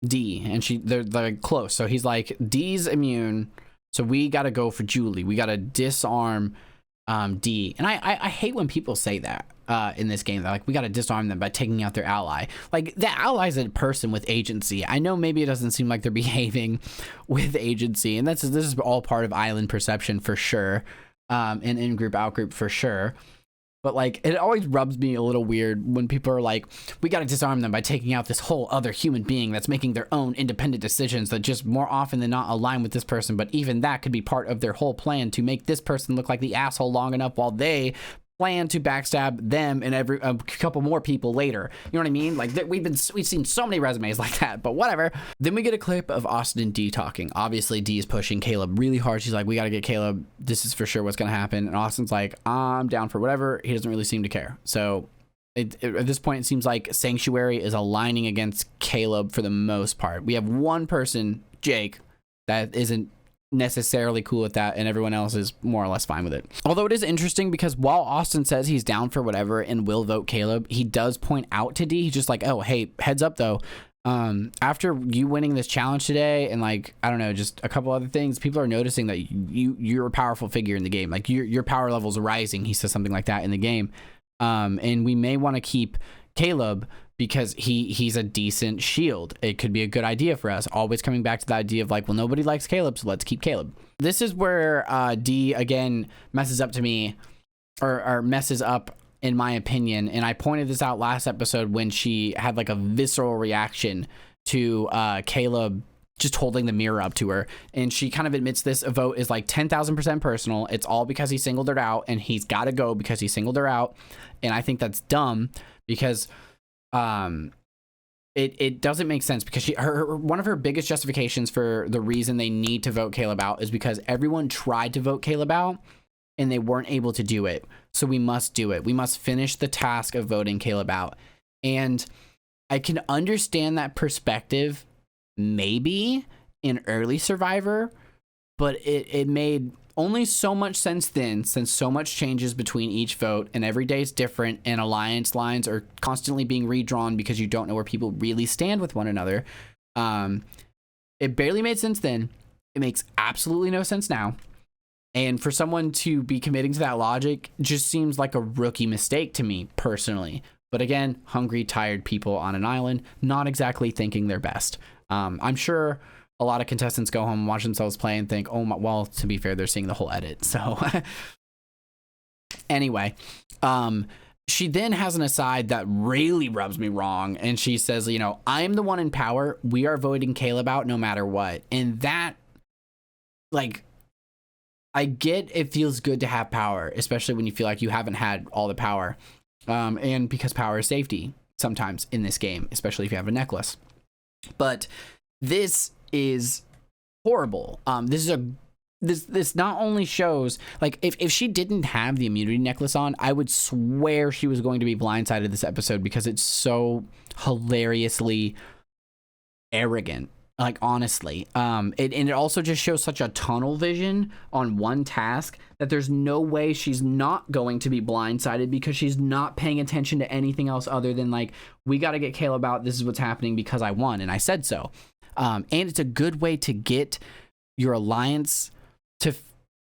D, and they're close. So he's like, D's immune, so we gotta go for Julie. We gotta disarm D. And I hate when people say that in this game. They're like, we gotta disarm them by taking out their ally. Like, the ally is a person with agency. I know maybe it doesn't seem like they're behaving with agency, and this is all part of island perception for sure, and in-group, out-group for sure. But like, it always rubs me a little weird when people are like, we got to disarm them by taking out this whole other human being that's making their own independent decisions that just more often than not align with this person. But even that could be part of their whole plan to make this person look like the asshole long enough while they plan to backstab them and a couple more people later. You know what I mean? Like, we've seen so many resumes like that, but whatever. Then we get a clip of Austin and Dee talking. Obviously, Dee is pushing Caleb really hard. She's like, we got to get Caleb. This is for sure what's going to happen. And Austin's like, I'm down for whatever. He doesn't really seem to care. So at this point, it seems like Sanctuary is aligning against Caleb for the most part. We have one person, Jake, that isn't necessarily cool with that, and everyone else is more or less fine with it. Although it is interesting because while Austin says he's down for whatever and will vote Caleb, he does point out to Dee, he's just like, oh, hey, heads up though, after you winning this challenge today and like, I don't know, just a couple other things, people are noticing that you're a powerful figure in the game. Like, your power level's rising. He says something like that in the game, and we may want to keep Caleb because he's a decent shield. It could be a good idea for us. Always coming back to the idea of like, well, nobody likes Caleb, so let's keep Caleb. This is where Dee again messes up to me, or messes up in my opinion. And I pointed this out last episode when she had like a visceral reaction to Caleb just holding the mirror up to her. And she kind of admits this vote is like 10,000% personal. It's all because he singled her out, and he's got to go because he singled her out. And I think that's dumb because it doesn't make sense, because one of her biggest justifications for the reason they need to vote Caleb out is because everyone tried to vote Caleb out and they weren't able to do it. So we must do it. We must finish the task of voting Caleb out. And I can understand that perspective maybe in early Survivor, but it made only so much sense then, since so much changes between each vote and every day is different and alliance lines are constantly being redrawn because you don't know where people really stand with one another. It barely made sense then. It makes absolutely no sense now. And for someone to be committing to that logic just seems like a rookie mistake to me personally. But again, hungry, tired people on an island, not exactly thinking their best. I'm sure a lot of contestants go home and watch themselves play and think, oh my, well, to be fair, they're seeing the whole edit. So anyway, she then has an aside that really rubs me wrong. And she says, you know, I'm the one in power. We are voting Caleb out no matter what. And that, like, I get it feels good to have power, especially when you feel like you haven't had all the power. And because power is safety sometimes in this game, especially if you have a necklace. But this is horrible. This not only shows, like, if she didn't have the immunity necklace on, I would swear she was going to be blindsided this episode, because it's so hilariously arrogant. Like, honestly, and it also just shows such a tunnel vision on one task that there's no way she's not going to be blindsided, because she's not paying attention to anything else other than, like, we got to get Caleb out. This is what's happening because I won and I said so. And it's a good way to get your alliance to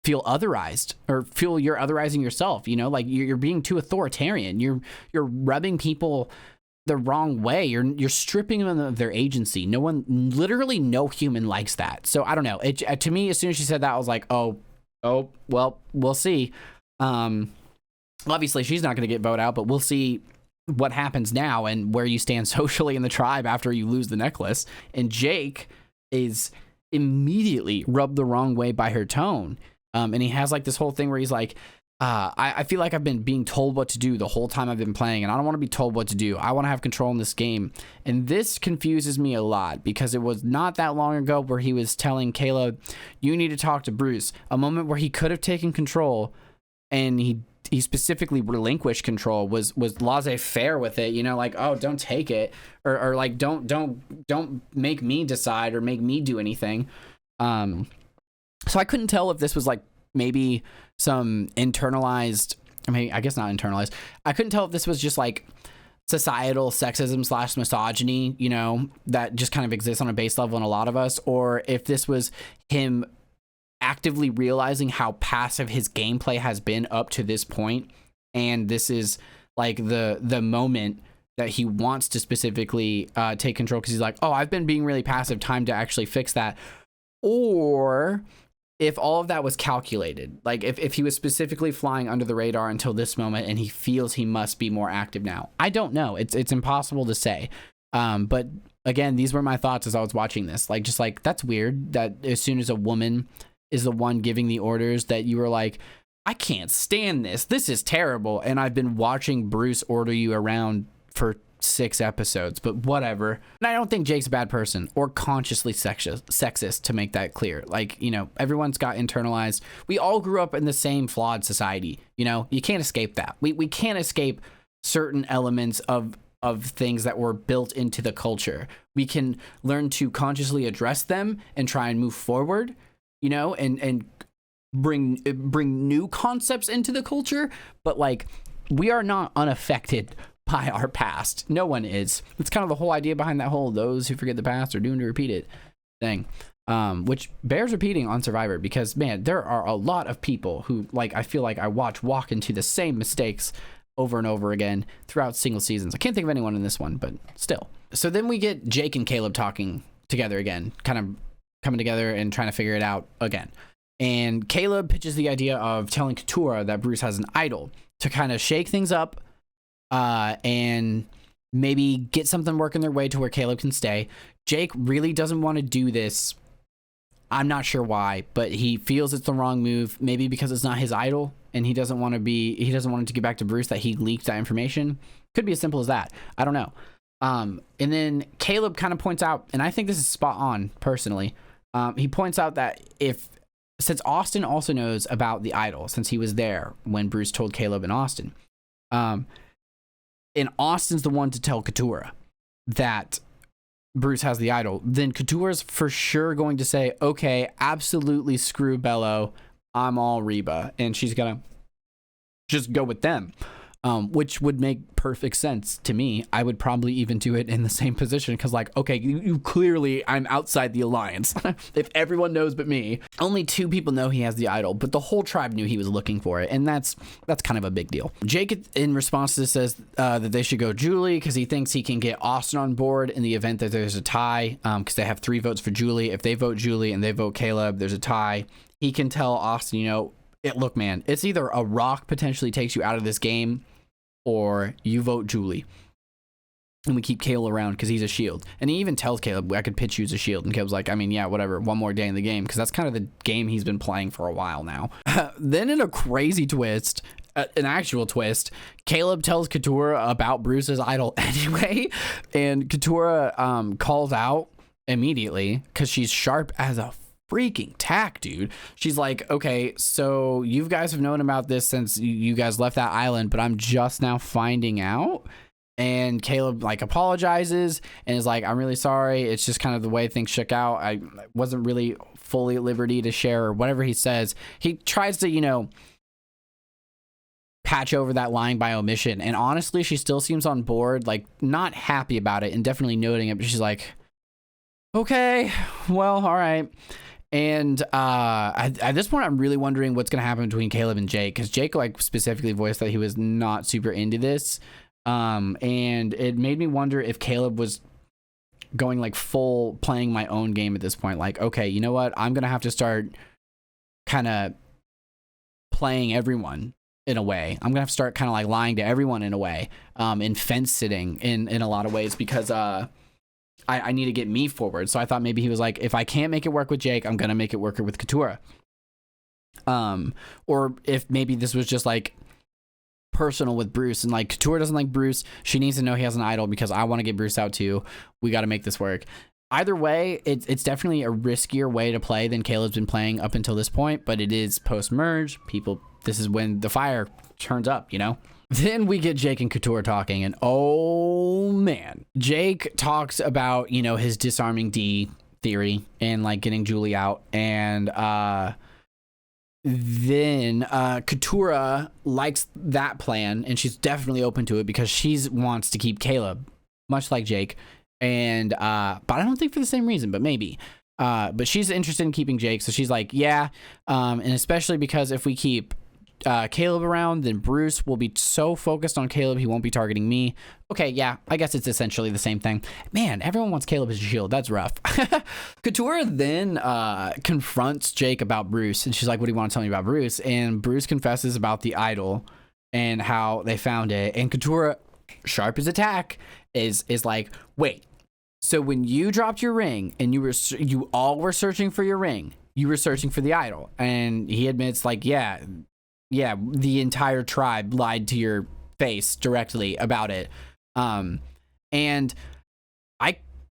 feel otherized, or feel you're otherizing yourself. You know, like, you're being too authoritarian. You're rubbing people the wrong way. You're stripping them of their agency. Literally no human likes that. So I don't know. To me, as soon as she said that, I was like, oh, well, we'll see. Obviously she's not going to get voted out, but we'll see what happens now and where you stand socially in the tribe after you lose the necklace. And Jake is immediately rubbed the wrong way by her tone. And he has, like, this whole thing where he's like, I feel like I've been being told what to do the whole time I've been playing, and I don't want to be told what to do. I want to have control in this game. And this confuses me a lot, because it was not that long ago where he was telling Caleb, you need to talk to Bruce. A moment where he could have taken control, and he specifically relinquished control, was laissez-faire with it, you know, like, oh, don't take it, or like, don't make me decide or make me do anything. So I couldn't tell if this was, like, maybe some internalized, I mean, I guess not internalized. I couldn't tell if this was just, like, societal sexism / misogyny, you know, that just kind of exists on a base level in a lot of us, or if this was him actively realizing how passive his gameplay has been up to this point, and this is, like, the moment that he wants to specifically take control, because he's like, oh, I've been being really passive, time to actually fix that. Or if all of that was calculated, like, if he was specifically flying under the radar until this moment and he feels he must be more active now. I don't know. It's impossible to say. But again, these were my thoughts as I was watching this. Like, just like, that's weird that as soon as a woman is the one giving the orders, that you were like, I can't stand this. This is terrible. And I've been watching Bruce order you around for 6 episodes, but whatever. And I don't think Jake's a bad person or consciously sexist, to make that clear. Like, you know, everyone's got internalized. We all grew up in the same flawed society. You know, you can't escape that. We can't escape certain elements of things that were built into the culture. We can learn to consciously address them and try and move forward, you know, and bring new concepts into the culture. But, like, we are not unaffected by our past. No one is. It's kind of the whole idea behind that whole those who forget the past are doomed to repeat it thing, which bears repeating on Survivor, because, man, there are a lot of people who, like, I feel like I walk into the same mistakes over and over again throughout single seasons. I can't think of anyone in this one, but still. So then we get Jake and Caleb talking together again, kind of coming together and trying to figure it out again. And Caleb pitches the idea of telling Katurah that Bruce has an idol to kind of shake things up, and maybe get something working their way to where Caleb can stay. Jake really doesn't want to do this. I'm not sure why, but he feels it's the wrong move, maybe because it's not his idol, and he doesn't want it to get back to Bruce that he leaked that information. Could be as simple as that. I don't know. And then Caleb kind of points out, and I think this is spot on personally. He points out that since Austin also knows about the idol, since he was there when Bruce told Caleb and Austin, and Austin's the one to tell Katurah that Bruce has the idol, then Katurah's for sure going to say, okay, absolutely screw Bello, I'm all Reba, and she's gonna just go with them, which would make perfect sense to me. I would probably even do it in the same position, because, like, okay, you clearly, I'm outside the alliance. If everyone knows but me, only 2 people know he has the idol, but the whole tribe knew he was looking for it, and that's kind of a big deal. Jake, in response to this, says that they should go Julie, because he thinks he can get Austin on board in the event that there's a tie, because they have 3 votes for Julie. If they vote Julie and they vote Caleb, there's a tie. He can tell Austin, you know, look, man, it's either a rock potentially takes you out of this game, or you vote Julie. And we keep Caleb around because he's a shield. And he even tells Caleb, I could pitch you as a shield. And Caleb's like, I mean, yeah, whatever. One more day in the game. Because that's kind of the game he's been playing for a while now. Then in a crazy twist, an actual twist, Caleb tells Katurah about Bruce's idol anyway. And Katurah calls out immediately because she's sharp as a freaking tack, dude. She's like, okay, so you guys have known about this since you guys left that island, but I'm just now finding out. And Caleb like apologizes and is like, I'm really sorry. It's just kind of the way things shook out. I wasn't really fully at liberty to share, or whatever he says. He tries to, you know, patch over that lying by omission. And honestly, she still seems on board, like not happy about it and definitely noting it. But she's like, okay, well, all right. And at this point, I'm really wondering what's going to happen between Caleb and Jake, because Jake like specifically voiced that he was not super into this. And it made me wonder if Caleb was going like full playing my own game at this point. Like, okay, you know what? I'm going to have to start kind of playing everyone in a way. I'm going to have to start kind of like lying to everyone in a way, and fence sitting in a lot of ways, because, I need to get me forward. So I thought maybe he was like, if I can't make it work with Jake, I'm going to make it work with Katurah. Or if maybe this was just like personal with Bruce, and like Katurah doesn't like Bruce. She needs to know he has an idol because I want to get Bruce out too. We got to make this work. Either way, it's definitely a riskier way to play than Caleb's been playing up until this point, but it is post-merge. People, this is when the fire turns up, you know? Then we get Jake and Katurah talking, and oh man, Jake talks about, you know, his disarming D theory and like getting Julie out, and then Katurah likes that plan, and she's definitely open to it because she wants to keep Caleb, much like Jake, and but I don't think for the same reason, but maybe. But she's interested in keeping Jake, so she's like, yeah, and especially because if we keep Caleb around, then Bruce will be so focused on Caleb he won't be targeting me. Okay, yeah, I guess it's essentially the same thing. Man, everyone wants Caleb as a shield. That's rough. Katurah then confronts Jake about Bruce, and she's like, what do you want to tell me about Bruce? And Bruce confesses about the idol and how they found it, and Katurah, sharp as a tack, is like, wait, so when you dropped your ring and you all were searching for your ring, you were searching for the idol? And he admits, like, yeah, the entire tribe lied to your face directly about it. And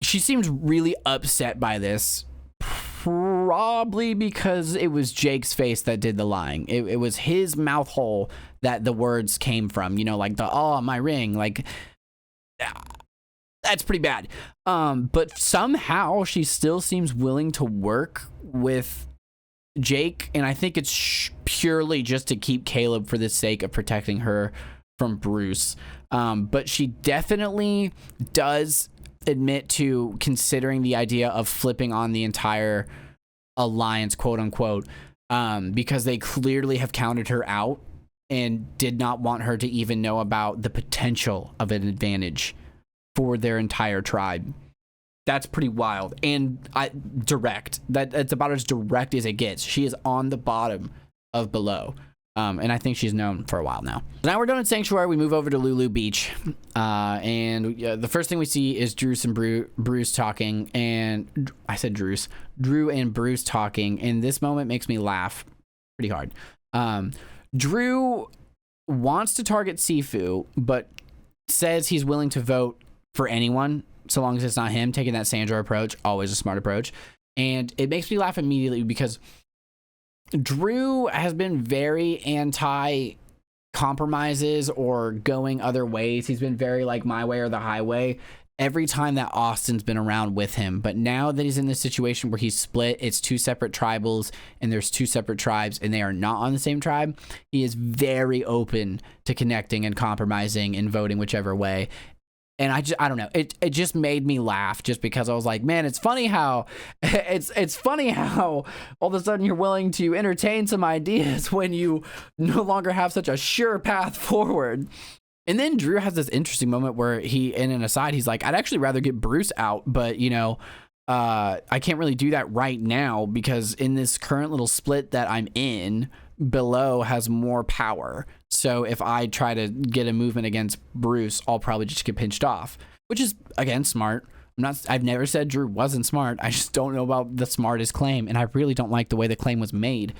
she seems really upset by this, probably because it was Jake's face that did the lying. It was his mouth hole that the words came from, you know, like my ring, like that's pretty bad. But somehow she still seems willing to work with Jake, and I think it's purely just to keep Caleb for the sake of protecting her from Bruce. But she definitely does admit to considering the idea of flipping on the entire alliance, quote unquote, because they clearly have counted her out and did not want her to even know about the potential of an advantage for their entire tribe. That's pretty wild and direct. That's about as direct as it gets. She is on the bottom of below. And I think she's known for a while now. Now we're done at Sanctuary. We move over to Lulu Beach. And the first thing we see is Drew and Bruce talking. And I said Drew and Bruce talking. And this moment makes me laugh pretty hard. Drew wants to target Sifu, but says he's willing to vote for anyone so long as it's not him, taking that Sandra approach, always a smart approach. And it makes me laugh immediately because Drew has been very anti compromises or going other ways. He's been very like my way or the highway every time that Austin's been around with him. But now that he's in this situation where he's split, it's two separate tribals and there's two separate tribes and they are not on the same tribe, he is very open to connecting and compromising and voting whichever way. And I don't know, it just made me laugh just because I was like, man, it's funny how it's funny how all of a sudden you're willing to entertain some ideas when you no longer have such a sure path forward. And then Drew has this interesting moment where in an aside, he's like, I'd actually rather get Bruce out, but you know, I can't really do that right now because in this current little split that I'm in, below has more power. So if I try to get a movement against Bruce, I'll probably just get pinched off, which is, again, smart. I've never said Drew wasn't smart. I just don't know about the smartest claim, and I really don't like the way the claim was made.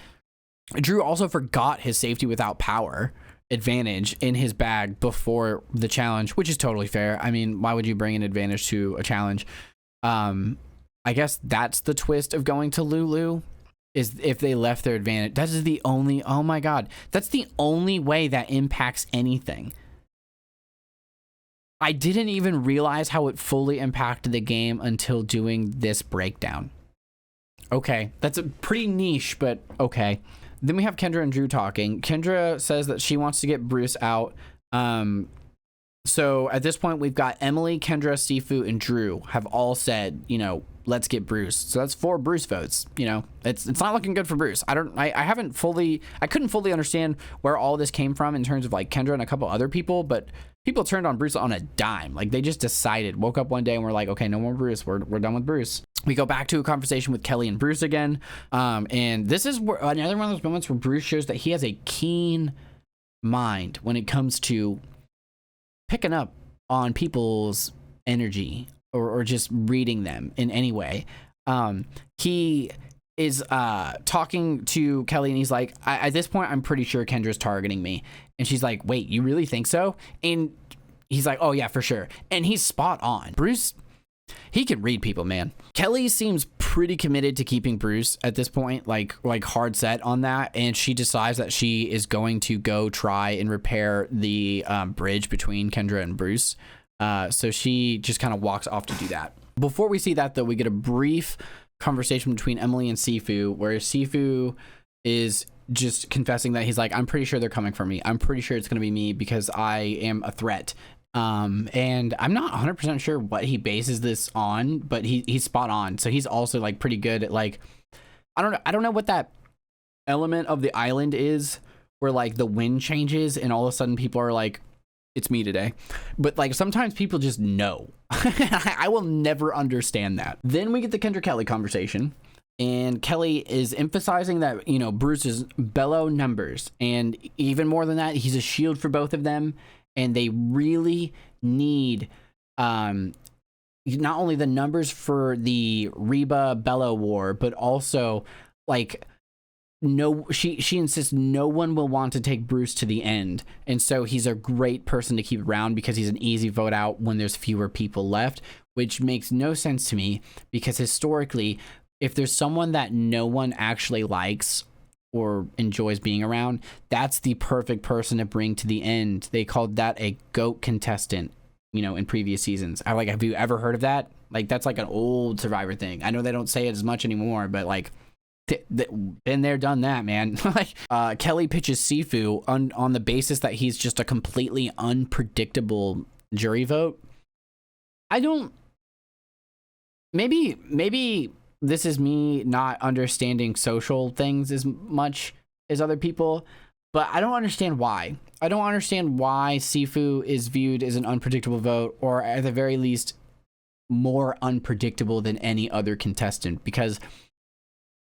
Drew also forgot his safety without power advantage in his bag before the challenge, which is totally fair. I mean, why would you bring an advantage to a challenge? I guess that's the twist of going to Lulu, is if they left their advantage. That is the only, oh my God, that's the only way that impacts anything. I didn't even realize how it fully impacted the game until doing this breakdown. Okay, that's a pretty niche, but okay. Then we have Kendra and Drew talking. Kendra says that she wants to get Bruce out. So at this point, we've got Emily, Kendra, Sifu, and Drew have all said, you know, let's get Bruce. So that's 4 Bruce votes. You know, it's not looking good for Bruce. I couldn't fully understand where all this came from in terms of like Kendra and a couple other people, but people turned on Bruce on a dime. Like they just decided, woke up one day and were like, okay, no more Bruce. We're done with Bruce. We go back to a conversation with Kelly and Bruce again. And this is another one of those moments where Bruce shows that he has a keen mind when it comes to picking up on people's energy or just reading them in any way. He is talking to Kelly and he's like, at this point, I'm pretty sure Kendra's targeting me. And she's like, wait, you really think so? And he's like, oh yeah, for sure. And he's spot on. Bruce, he can read people, man. Kelly seems pretty committed to keeping Bruce at this point, like hard set on that. And she decides that she is going to go try and repair the bridge between Kendra and Bruce. So she just kind of walks off to do that. Before we see that, though, we get a brief conversation between Emily and Sifu, where Sifu is just confessing that he's like, I'm pretty sure they're coming for me. I'm pretty sure it's going to be me because I am a threat. And I'm not 100% sure what he bases this on, but he's spot on. So he's also like pretty good at like, I don't know what that element of the island is where like the wind changes and all of a sudden people are like, it's me today. But like sometimes people just know. I will never understand that. Then we get the Kendra Kelly conversation. And Kelly is emphasizing that, you know, Bruce is below numbers. And even more than that, he's a shield for both of them. And they really need not only the numbers for the Reba Bella war, but also like she insists no one will want to take Bruce to the end. And so he's a great person to keep around because he's an easy vote out when there's fewer people left, which makes no sense to me because historically, if there's someone that no one actually likes or enjoys being around, that's the perfect person to bring to the end. They called that a GOAT contestant, you know, in previous seasons. Have you ever heard of that? Like, that's like an old Survivor thing. I know they don't say it as much anymore, but like, been there, done that, man. Like, Kelly pitches Sifu on the basis that he's just a completely unpredictable jury vote. Maybe this is me not understanding social things as much as other people, but I don't understand why. I don't understand why Sifu is viewed as an unpredictable vote, or at the very least, more unpredictable than any other contestant, because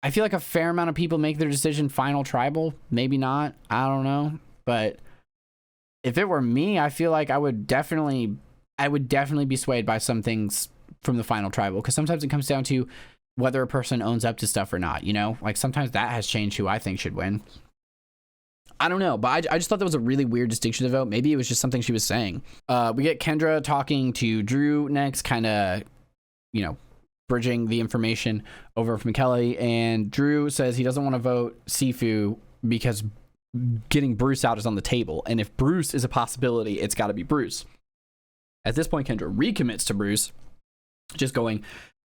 I feel like a fair amount of people make their decision final tribal. Maybe not. I don't know. But if it were me, I feel like I would definitely be swayed by some things from the final tribal, because sometimes it comes down to whether a person owns up to stuff or not, you know? Like, sometimes that has changed who I think should win. I don't know, but I just thought that was a really weird distinction to vote. Maybe it was just something she was saying. We get Kendra talking to Drew next, kind of, you know, bridging the information over from Kelly. And Drew says he doesn't want to vote Sifu because getting Bruce out is on the table. And if Bruce is a possibility, it's got to be Bruce. At this point, Kendra recommits to Bruce, just going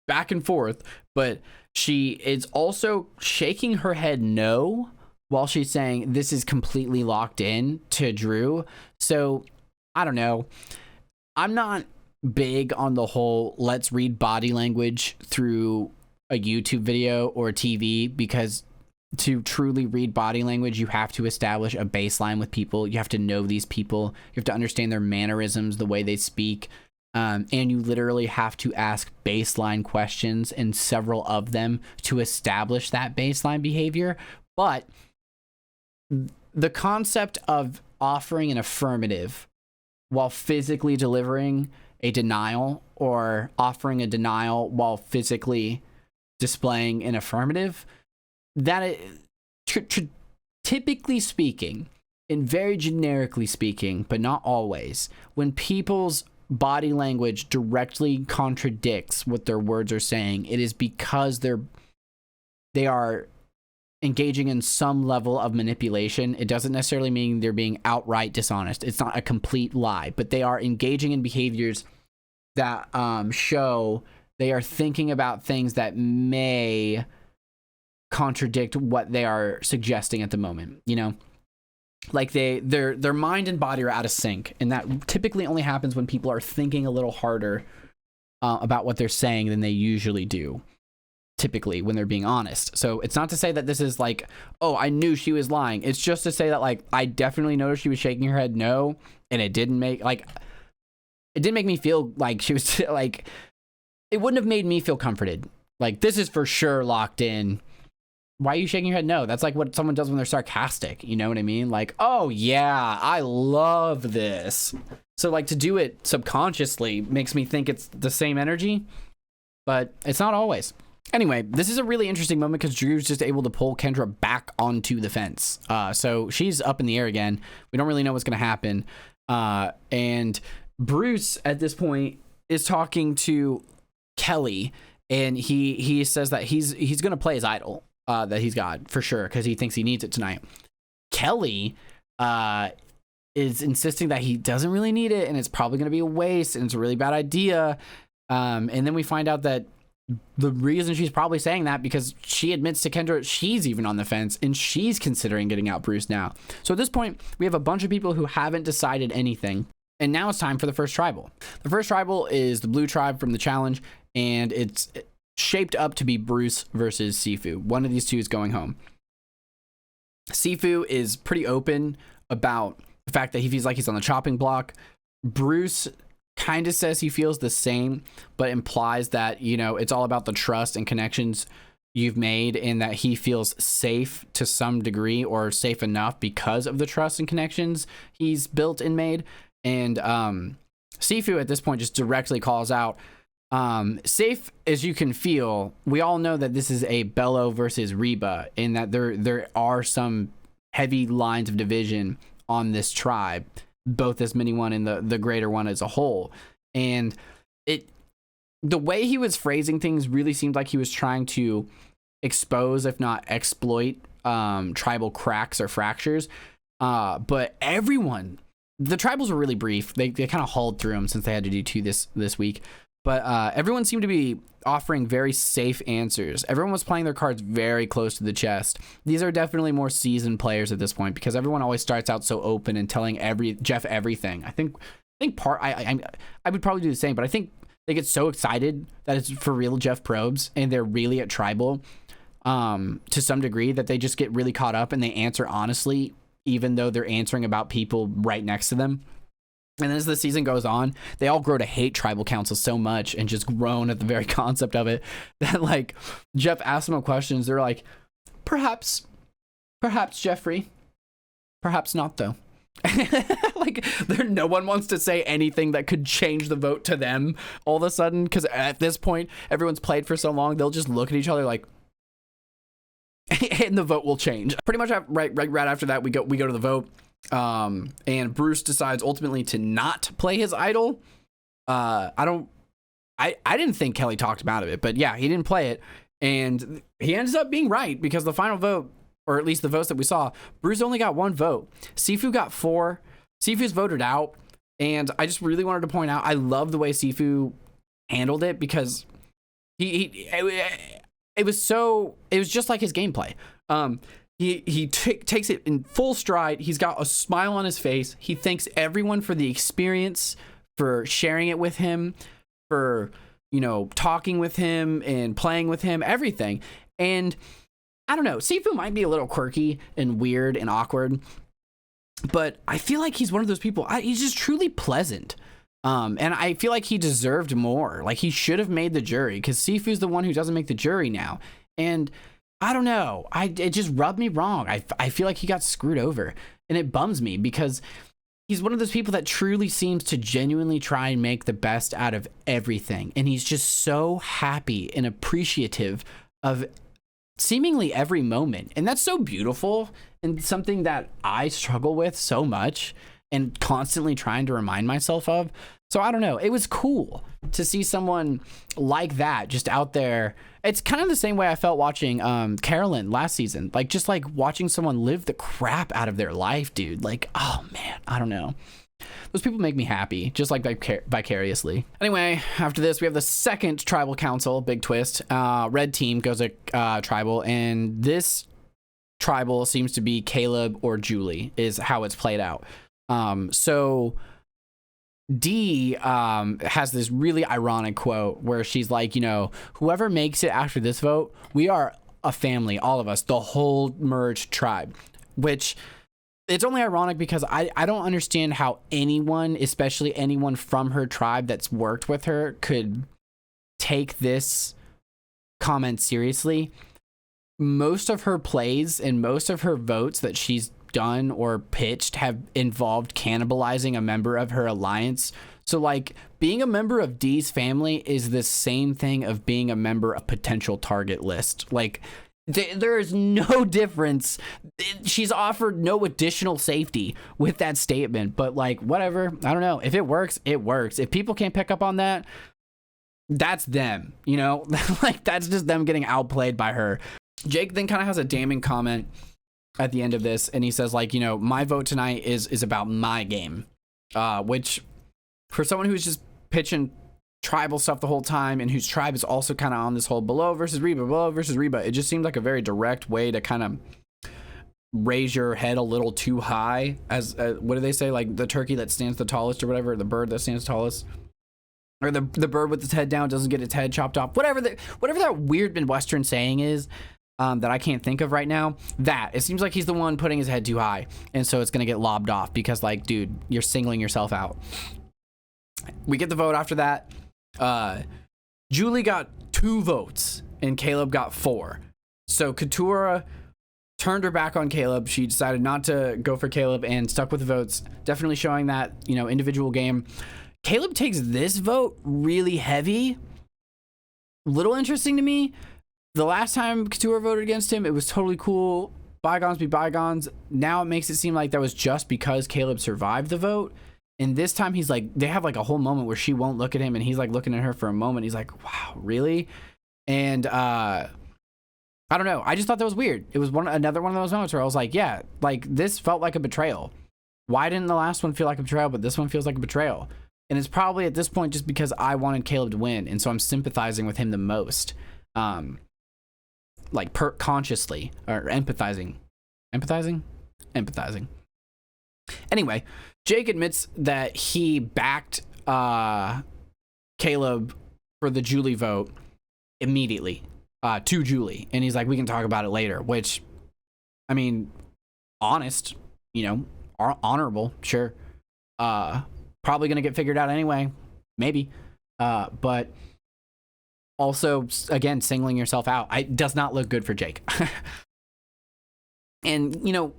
back and forth, but she is also shaking her head no while she's saying this is completely locked in to Drew. So I don't know. I'm not big on the whole let's read body language through a YouTube video or TV, because to truly read body language, you have to establish a baseline with people. You have to know these people. You have to understand their mannerisms, the way they speak. And you literally have to ask baseline questions, and several of them, to establish that baseline behavior. But the concept of offering an affirmative while physically delivering a denial, or offering a denial while physically displaying an affirmative, that typically speaking, and very generically speaking, but not always, when people's body language directly contradicts what their words are saying, it is because they are engaging in some level of manipulation. It doesn't necessarily mean they're being outright dishonest. It's not a complete lie, but they are engaging in behaviors that show they are thinking about things that may contradict what they are suggesting at the moment, you know? Like their mind and body are out of sync, and that typically only happens when people are thinking a little harder about what they're saying than they usually do, typically when they're being honest. So it's not to say that this is like, oh, I knew she was lying. It's just to say that, like, I definitely noticed she was shaking her head no, and it didn't make me feel like she was like, it wouldn't have made me feel comforted. Like, this is for sure locked in. Why are you shaking your head no? That's like what someone does when they're sarcastic. You know what I mean? Like, oh yeah, I love this. So like, to do it subconsciously makes me think it's the same energy, but it's not always. Anyway, this is a really interesting moment because Drew's just able to pull Kendra back onto the fence. So she's up in the air again. We don't really know what's going to happen. And Bruce at this point is talking to Kelly, and he says that he's going to play his idol that he's got for sure because he thinks he needs it tonight. Kelly is insisting that he doesn't really need it, and it's probably going to be a waste, and it's a really bad idea. And then we find out that the reason she's probably saying that because she admits to Kendra she's even on the fence, and she's considering getting out Bruce now. So at this point, we have a bunch of people who haven't decided anything. And now it's time for the first tribal. The first tribal is the blue tribe from the challenge, and it's shaped up to be Bruce versus Sifu. One of these two is going home. Sifu is pretty open about the fact that he feels like he's on the chopping block. Bruce kind of says he feels the same, but implies that, you know, it's all about the trust and connections you've made, and that he feels safe to some degree, or safe enough because of the trust and connections he's built and made. And Sifu at this point just directly calls out, safe as you can feel, we all know that this is a Bello versus Reba, and that there are some heavy lines of division on this tribe, both this mini one and the greater one as a whole. And the way he was phrasing things really seemed like he was trying to expose, if not exploit, tribal cracks or fractures. But everyone, the tribals were really brief. They kind of hauled through them since they had to do two this week. But everyone seemed to be offering very safe answers. Everyone was playing their cards very close to the chest. These are definitely more seasoned players at this point, because everyone always starts out so open and telling Jeff everything. I think I would probably do the same, but I think they get so excited that it's for real Jeff probes, and they're really at tribal to some degree, that they just get really caught up and they answer honestly, even though they're answering about people right next to them. And as the season goes on, they all grow to hate tribal council so much, and just groan at the very concept of it, that like Jeff asks them questions. They're like, perhaps Jeffrey, perhaps not though. Like no one wants to say anything that could change the vote to them all of a sudden, because at this point everyone's played for so long, they'll just look at each other like, and the vote will change. Pretty much right after that, we go to the vote. And Bruce decides ultimately to not play his idol. I didn't think Kelly talked about it, but yeah, he didn't play it, and he ends up being right, because the final vote, or at least the votes that we saw, Bruce only got one vote. Sifu got 4. Sifu's voted out, and I just really wanted to point out, I love the way Sifu handled it, because it was just like his gameplay. He takes it in full stride. He's got a smile on his face. He thanks everyone for the experience, for sharing it with him, for, you know, talking with him and playing with him, everything. And I don't know, Sifu might be a little quirky and weird and awkward, but I feel like he's one of those people. He's just truly pleasant. And I feel like he deserved more. Like, he should have made the jury, because Sifu's the one who doesn't make the jury now. And I don't know. It just rubbed me wrong. I feel like he got screwed over, and it bums me because he's one of those people that truly seems to genuinely try and make the best out of everything. And he's just so happy and appreciative of seemingly every moment. And that's so beautiful and something that I struggle with so much and constantly trying to remind myself of. So I don't know. It was cool to see someone like that just out there. It's kind of the same way I felt watching Carolyn last season. Like, just like watching someone live the crap out of their life, dude. Like, oh man, I don't know. Those people make me happy, just like vicariously. Anyway, after this, we have the second tribal council. Big twist. Red team goes to tribal, and this tribal seems to be Caleb or Julie is how it's played out. So D has this really ironic quote where she's like, you know, whoever makes it after this vote, we are a family, all of us, the whole merged tribe. Which, it's only ironic because I don't understand how anyone, especially anyone from her tribe that's worked with her, could take this comment seriously. Most of her plays and most of her votes that she's done or pitched have involved cannibalizing a member of her alliance. So like, being a member of Dee's family is the same thing of being a member of potential target list. Like, there is no difference. She's offered no additional safety with that statement, but like, whatever. I don't know. If it works, it works. If people can't pick up on that, that's them, you know? Like, that's just them getting outplayed by her. Jake then kind of has a damning comment at the end of this, and he says, like, you know, my vote tonight is about my game, which for someone who's just pitching tribal stuff the whole time and whose tribe is also kind of on this whole below versus Reba, it just seems like a very direct way to kind of raise your head a little too high, as what do they say, like the turkey that stands the tallest or whatever, the bird that stands tallest, or the bird with its head down doesn't get its head chopped off, whatever that weird Midwestern saying is, that I can't think of right now. That it seems like he's the one putting his head too high, and so it's gonna get lobbed off because, like, dude, you're singling yourself out. We get the vote after that. Julie got 2 votes and Caleb got 4. So Katurah turned her back on Caleb. She decided not to go for Caleb and stuck with the votes, definitely showing that, you know, individual game. Caleb takes this vote really heavy. Little interesting to me. The last time Katurah voted against him, it was totally cool. Bygones be bygones. Now it makes it seem like that was just because Caleb survived the vote. And this time he's like, they have like a whole moment where she won't look at him and he's like looking at her for a moment. He's like, wow, really? And I don't know. I just thought that was weird. It was another one of those moments where I was like, yeah, like this felt like a betrayal. Why didn't the last one feel like a betrayal, but this one feels like a betrayal? And it's probably at this point just because I wanted Caleb to win. And so I'm sympathizing with him the most. Like consciously, or empathizing. Anyway, Jake admits that he backed Caleb for the Julie vote immediately to Julie, and he's like, we can talk about it later, which, I mean, honest, you know, honorable, sure, probably gonna get figured out anyway, maybe, but also, again, singling yourself out. It does not look good for Jake. And, you know,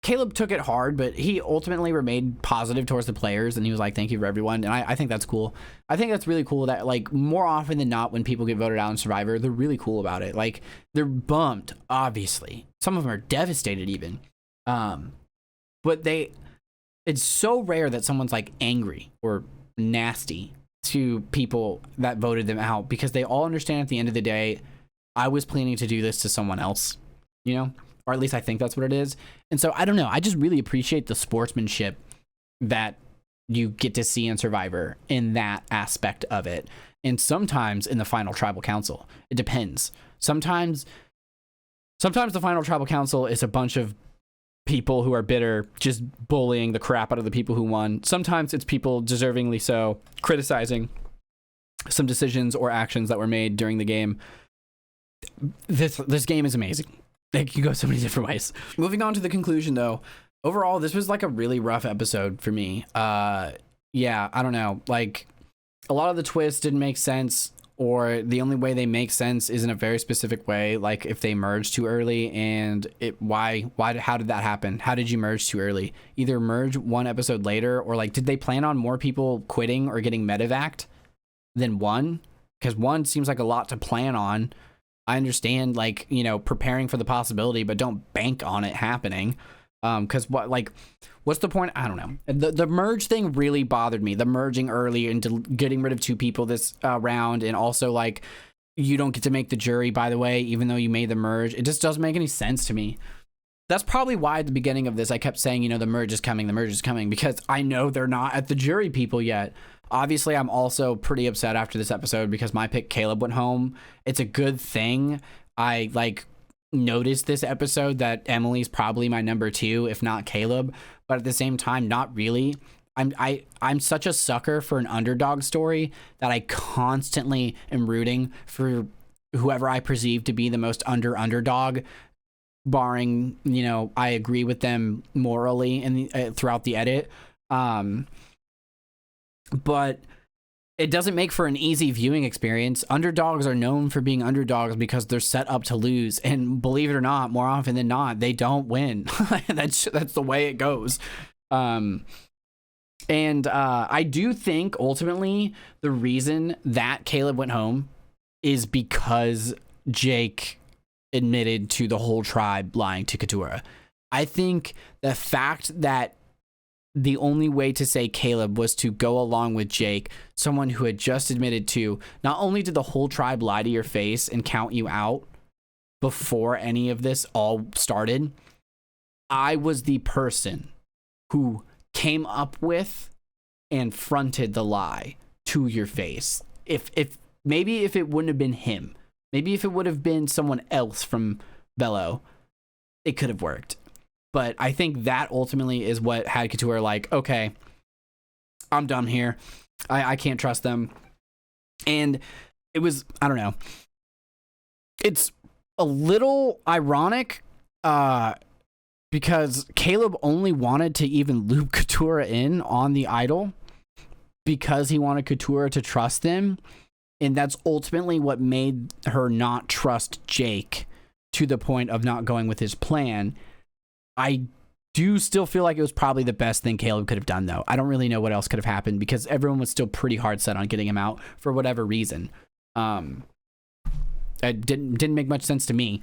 Caleb took it hard, but he ultimately remained positive towards the players, and he was like, thank you for everyone. And I think that's cool. I think that's really cool that, like, more often than not, when people get voted out in Survivor, they're really cool about it. Like, they're bummed, obviously. Some of them are devastated even. But it's so rare that someone's, like, angry or nasty to people that voted them out, because they all understand at the end of the day, I was planning to do this to someone else, you know? Or at least I think that's what it is. And so I don't know. I just really appreciate the sportsmanship that you get to see in Survivor in that aspect of it. And sometimes in the final tribal council, it depends. Sometimes the final tribal council is a bunch of people who are bitter, just bullying the crap out of the people who won. Sometimes it's people deservingly so criticizing some decisions or actions that were made during the game. This game is amazing. It can go so many different ways. Moving on to the conclusion, though, overall, this was like a really rough episode for me. Yeah, I don't know. Like, a lot of the twists didn't make sense. or the only way they make sense is in a very specific way, like if they merge too early. And how did that happen? How did you merge too early? Either merge one episode later, or like, did they plan on more people quitting or getting medevaced than one? Because one seems like a lot to plan on. I understand, like, you know, preparing for the possibility, but don't bank on it happening. Because what's the point? I don't know. The merge thing really bothered me. The merging early and getting rid of 2 people this round, and also like you don't get to make the jury, by the way, even though you made the merge. It just doesn't make any sense to me. That's probably why at the beginning of this I kept saying, you know, the merge is coming, because I know they're not at the jury people yet. Obviously, I'm also pretty upset after this episode because my pick Caleb went home. It's a good thing I like noticed this episode that Emily's probably my number 2, if not Caleb, but at the same time, not really. I'm such a sucker for an underdog story that I constantly am rooting for whoever I perceive to be the most underdog, barring, you know, I agree with them morally in throughout the edit. But it doesn't make for an easy viewing experience. Underdogs are known for being underdogs because they're set up to lose. And believe it or not, more often than not, they don't win. That's the way it goes. I do think ultimately the reason that Caleb went home is because Jake admitted to the whole tribe lying to Katurah. I think the fact that the only way to say Caleb was to go along with Jake, someone who had just admitted to, not only did the whole tribe lie to your face and count you out before any of this all started, I was the person who came up with and fronted the lie to your face. If maybe if it wouldn't have been him, maybe if it would have been someone else from Bello, it could have worked. But I think that ultimately is what had Katurah like, okay, I'm done here. I can't trust them. And it was, I don't know. It's a little ironic because Caleb only wanted to even loop Katurah in on the idol because he wanted Katurah to trust them. And that's ultimately what made her not trust Jake to the point of not going with his plan. I do still feel like it was probably the best thing Caleb could have done, though. I don't really know what else could have happened because everyone was still pretty hard set on getting him out for whatever reason. It didn't make much sense to me.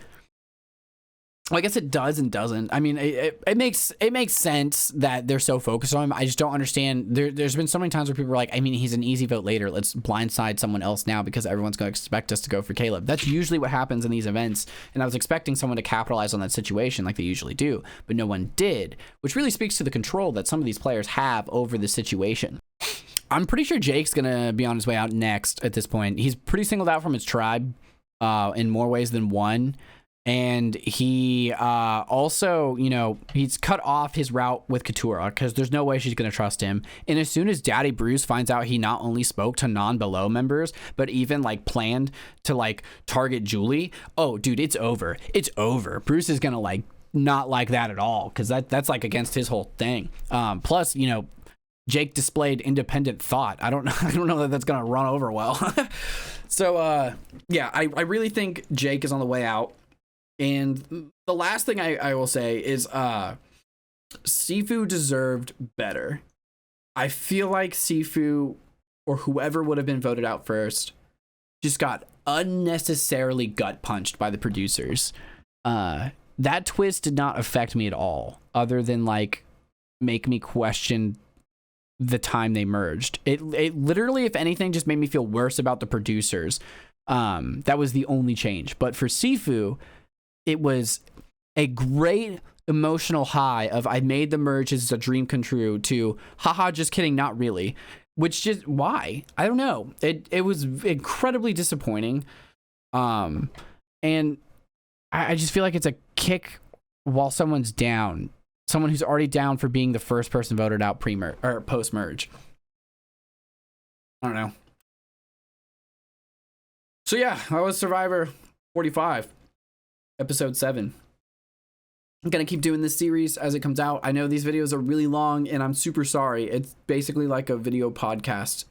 Well, I guess it does and doesn't. I mean, it makes sense that they're so focused on him. I just don't understand. There's been so many times where people are like, I mean, he's an easy vote later. Let's blindside someone else now because everyone's going to expect us to go for Caleb. That's usually what happens in these events. And I was expecting someone to capitalize on that situation like they usually do, but no one did, which really speaks to the control that some of these players have over the situation. I'm pretty sure Jake's going to be on his way out next at this point. He's pretty singled out from his tribe in more ways than one. And he also, you know, he's cut off his route with Katurah because there's no way she's going to trust him. And as soon as Daddy Bruce finds out he not only spoke to non-Below members, but even like planned to like target Julie, oh, dude, it's over. It's over. Bruce is going to like not like that at all because that's like against his whole thing. Plus, you know, Jake displayed independent thought. I don't know that that's going to run over well. So, yeah, I really think Jake is on the way out. And the last thing I will say is Sifu deserved better. I feel like Sifu or whoever would have been voted out first just got unnecessarily gut punched by the producers. That twist did not affect me at all, other than like make me question the time they merged. It literally, if anything, just made me feel worse about the producers. That was the only change. But for Sifu, it was a great emotional high of I made the merge as a dream come true to haha, just kidding, not really. Which just, why? I don't know. It was incredibly disappointing. And I just feel like it's a kick while someone's down. Someone who's already down for being the first person voted out pre-merge or post-merge. I don't know. So yeah, that was Survivor 45. Episode 7. I'm gonna keep doing this series as it comes out. I know these videos are really long and I'm super sorry. It's basically like a video podcast.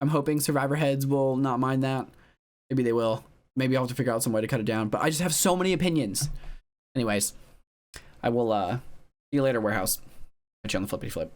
I'm hoping Survivor heads will not mind that. Maybe they will. Maybe I'll have to figure out some way to cut it down. But I just have so many opinions. Anyways, I will see you later, Warehouse. Catch you on the flippity flip.